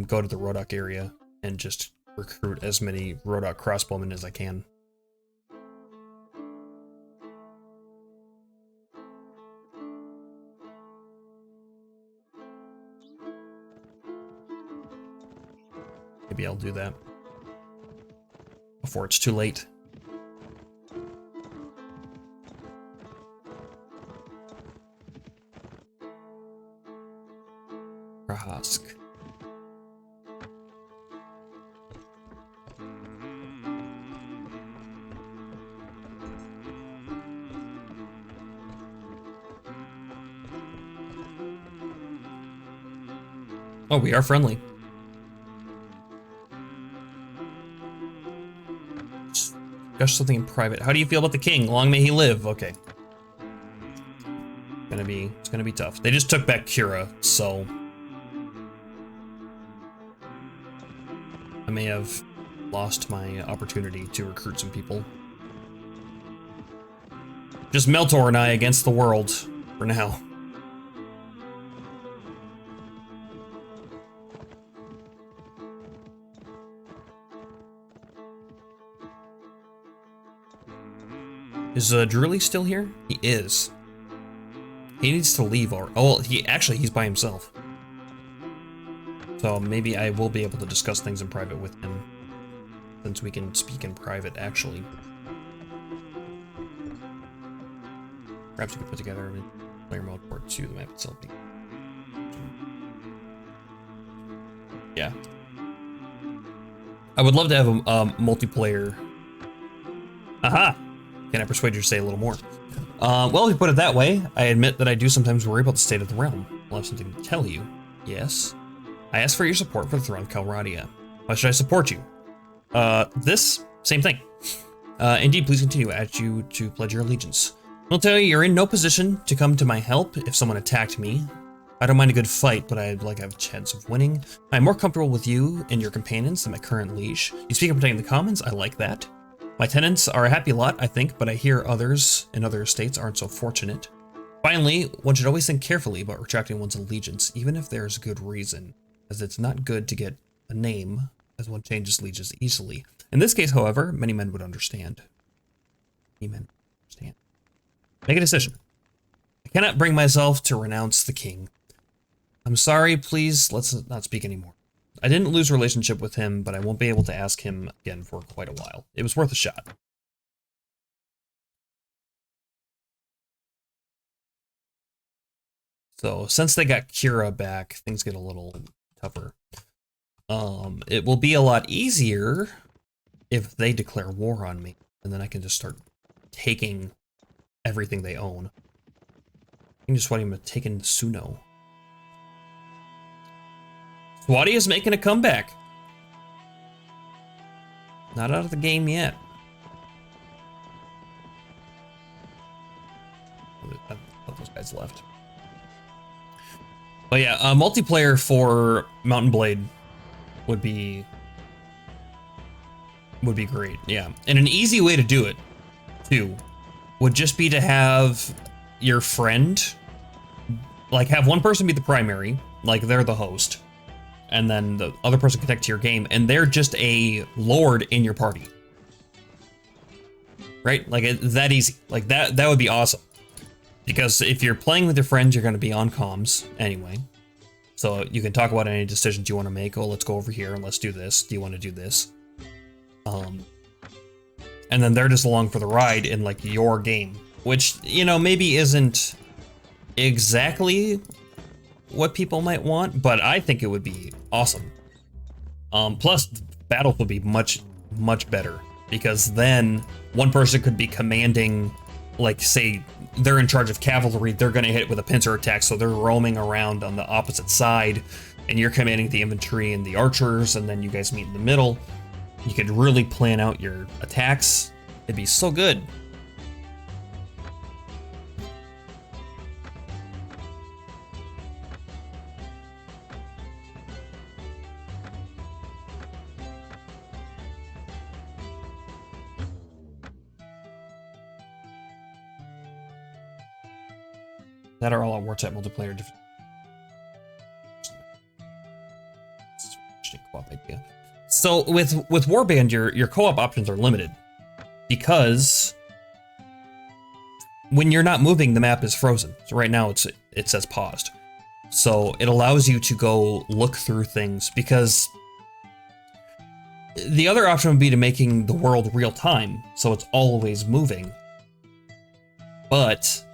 go to the Rodok area and just recruit as many Rodok crossbowmen as I can. Maybe I'll do that before it's too late. Rahask. Oh, we are friendly. Discuss something in private. How do you feel about the king? Long may he live. Okay. It's gonna be tough. They just took back Kira, so I may have lost my opportunity to recruit some people. Just Meltor and I against the world for now. Is Drully still here? He is. He needs to leave or he's by himself. So maybe I will be able to discuss things in private with him, since we can speak in private actually. Perhaps we could put together a player mode port to the map itself. Yeah. I would love to have a multiplayer. Aha! Can I persuade you to say a little more? Well, if you put it that way, I admit that I do sometimes worry about the state of the realm. I'll have something to tell you. Yes. I ask for your support for the throne of Calradia. Why should I support you? Same thing. Indeed, please continue. I ask you to pledge your allegiance. I'll tell you, you're in no position to come to my help if someone attacked me. I don't mind a good fight, but I'd like to have a chance of winning. I'm more comfortable with you and your companions than my current liege. You speak of protecting the commons, I like that. My tenants are a happy lot, I think, but I hear others in other estates aren't so fortunate. Finally, one should always think carefully about retracting one's allegiance, even if there's good reason, as it's not good to get a name as one changes lieges easily. In this case, however, many men would understand. Many men understand. Make a decision. I cannot bring myself to renounce the king. I'm sorry, please, let's not speak anymore. I didn't lose relationship with him, but I won't be able to ask him again for quite a while. It was worth a shot. So, since they got Kira back, things get a little tougher. It will be a lot easier if they declare war on me, and then I can just start taking everything they own. I can just want him to take in Suno. Swati is making a comeback. Not out of the game yet. I thought those guys left. But yeah, multiplayer for Mountain Blade would be great. Yeah, and an easy way to do it, too, would just be to have your friend, like have one person be the primary, like they're the host, and then the other person connect to your game, and they're just a lord in your party. Right? Like, it's that easy. Like, that would be awesome. Because if you're playing with your friends, you're going to be on comms anyway. So you can talk about any decisions you want to make. Oh, let's go over here and let's do this. Do you want to do this? And then they're just along for the ride in, like, your game. Which, you know, maybe isn't exactly what people might want, but I think it would be awesome. Plus, battles would be much, much better. Because then one person could be commanding, like, say, they're in charge of cavalry, they're going to hit with a pincer attack, so they're roaming around on the opposite side, and you're commanding the infantry and the archers, and then you guys meet in the middle. You could really plan out your attacks. It'd be so good. That are all at War-type multiplayer. Co-op idea. So with Warband, your co-op options are limited because when you're not moving, the map is frozen. So right now it says paused. So it allows you to go look through things, because the other option would be to making the world real time, so it's always moving. But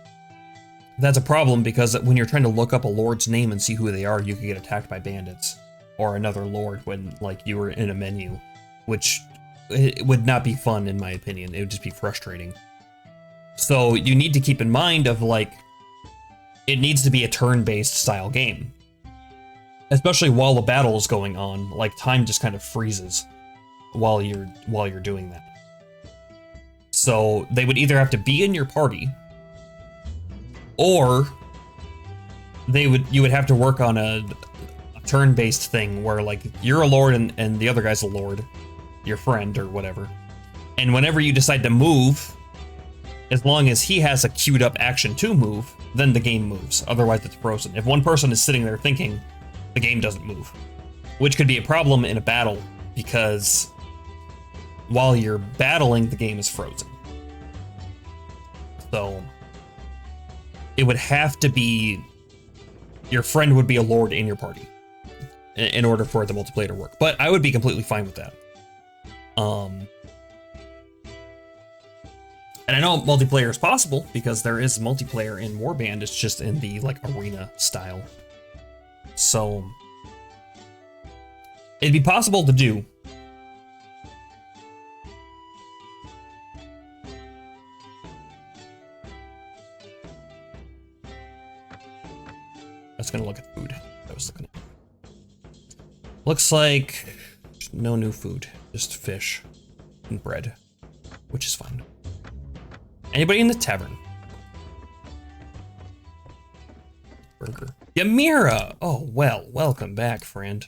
that's a problem, because when you're trying to look up a lord's name and see who they are, you could get attacked by bandits or another lord when, like, you were in a menu, which it would not be fun, in my opinion. It would just be frustrating. So you need to keep in mind of, like, it needs to be a turn-based style game, especially while the battle is going on. Like, time just kind of freezes while you're doing that. So they would either have to be in your party, or you would have to work on a turn-based thing where like you're a lord and the other guy's a lord, your friend or whatever. And whenever you decide to move, as long as he has a queued up action to move, then the game moves. Otherwise it's frozen. If one person is sitting there thinking, the game doesn't move. Which could be a problem in a battle, because while you're battling, the game is frozen. So it would have to be, your friend would be a lord in your party in order for the multiplayer to work. But I would be completely fine with that. And I know multiplayer is possible because there is multiplayer in Warband. It's just in the like arena style. So it'd be possible to do. I was gonna look at food. I was looking at. Looks like no new food, just fish and bread, which is fine. Anybody in the tavern? Burger. Ymira! Oh, well, welcome back, friend.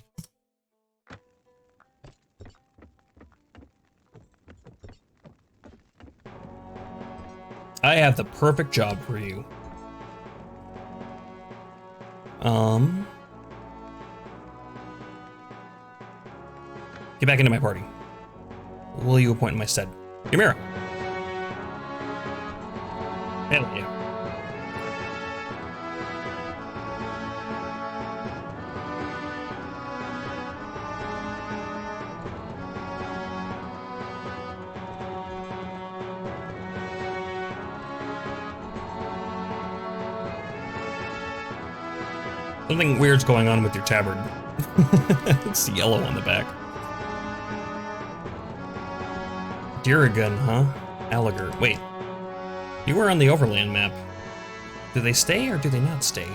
I have the perfect job for you. Get back into my party. Will you appoint in my stead? Ymira! Hell yeah. Something weird's going on with your tabard. It's yellow on the back. Duragun, huh? Alliger. Wait. You were on the overland map. Do they stay or do they not stay?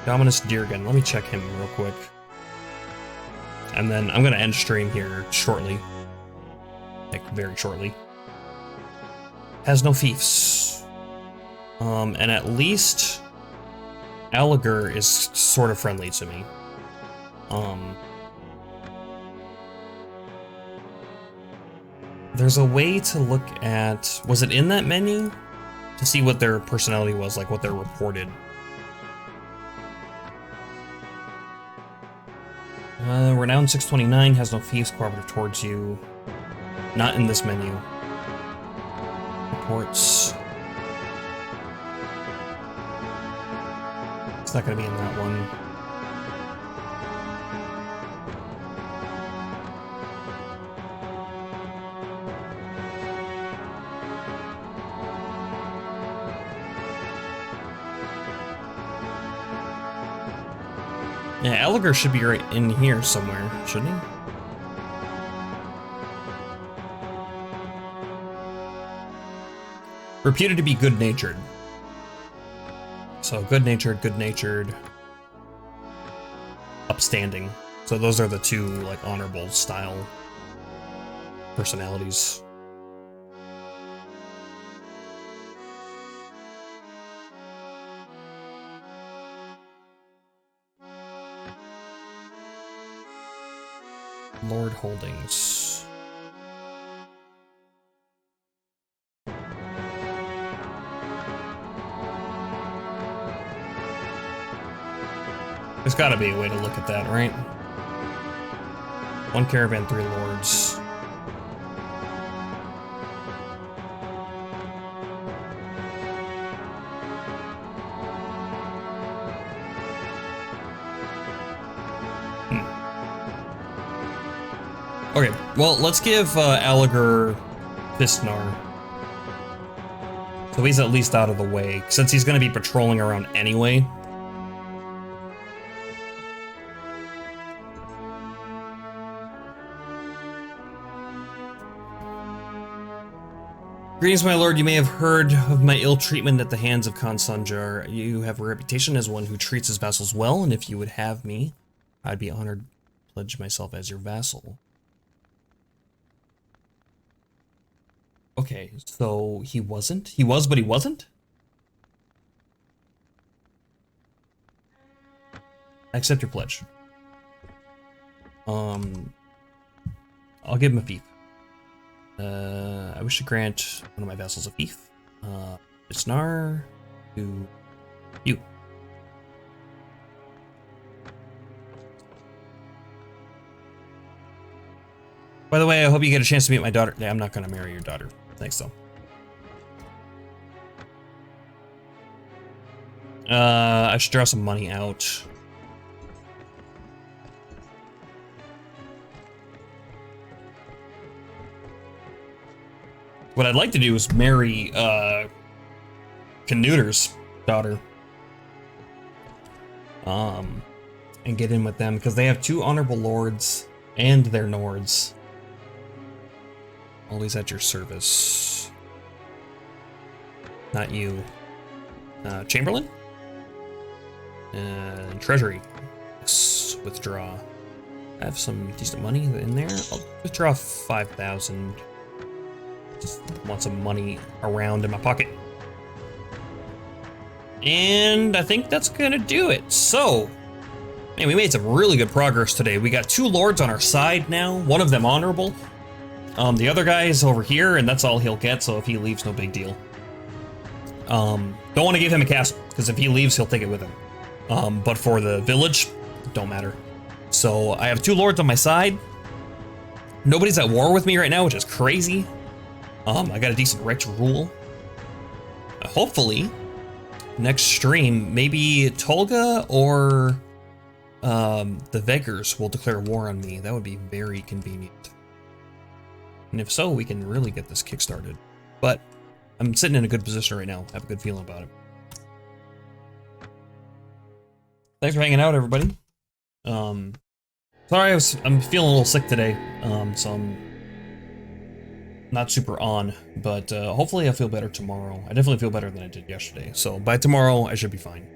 Dominus Duragun. Let me check him real quick. And then I'm gonna end stream here shortly. Like, very shortly. Has no fiefs. And at least Alliger is sort of friendly to me. There's a way to look at, was it in that menu? To see what their personality was, like what they're reported. Renowned 629 has no thieves cooperative towards you. Not in this menu. Reports. It's not gonna be in that one. Yeah, Alliger should be right in here somewhere, shouldn't he? Reputed to be good-natured. So good-natured, upstanding. So those are the two, like, honorable style personalities. Lord Holdings. There's gotta be a way to look at that, right? One caravan, 3 lords. Okay, well, let's give Alliger Fistnar. So he's at least out of the way, since he's going to be patrolling around anyway. Greetings, my lord. You may have heard of my ill treatment at the hands of Khan Sanjar. You have a reputation as one who treats his vassals well, and if you would have me, I'd be honored to pledge myself as your vassal. Okay, so he wasn't? He was, but he wasn't? I accept your pledge. I'll give him a fief. I wish to grant one of my vassals a fief. Isnar to you. By the way, I hope you get a chance to meet my daughter. Yeah, I'm not gonna marry your daughter. Thanks, though. I should draw some money out. What I'd like to do is marry, Canuter's daughter. And get in with them, because they have 2 honorable lords and their nords. Always at your service. Not you. Chamberlain? And Treasury. Let's withdraw. I have some decent money in there. I'll withdraw 5,000. Just want some money around in my pocket. And I think that's gonna do it. So, man, we made some really good progress today. We got 2 lords on our side now, one of them honorable. The other guy is over here, and that's all he'll get, so if he leaves, no big deal. Don't want to give him a castle, because if he leaves, he'll take it with him. But for the village, don't matter. So I have 2 lords on my side. Nobody's at war with me right now, which is crazy. I got a decent right to rule. Hopefully, next stream, maybe Tolga or the Veggers will declare war on me. That would be very convenient. And if so, we can really get this kickstarted. But I'm sitting in a good position right now. I have a good feeling about it. Thanks for hanging out, everybody. Sorry, I'm feeling a little sick today, so I'm not super on, but hopefully I'll feel better tomorrow. I definitely feel better than I did yesterday. So by tomorrow, I should be fine.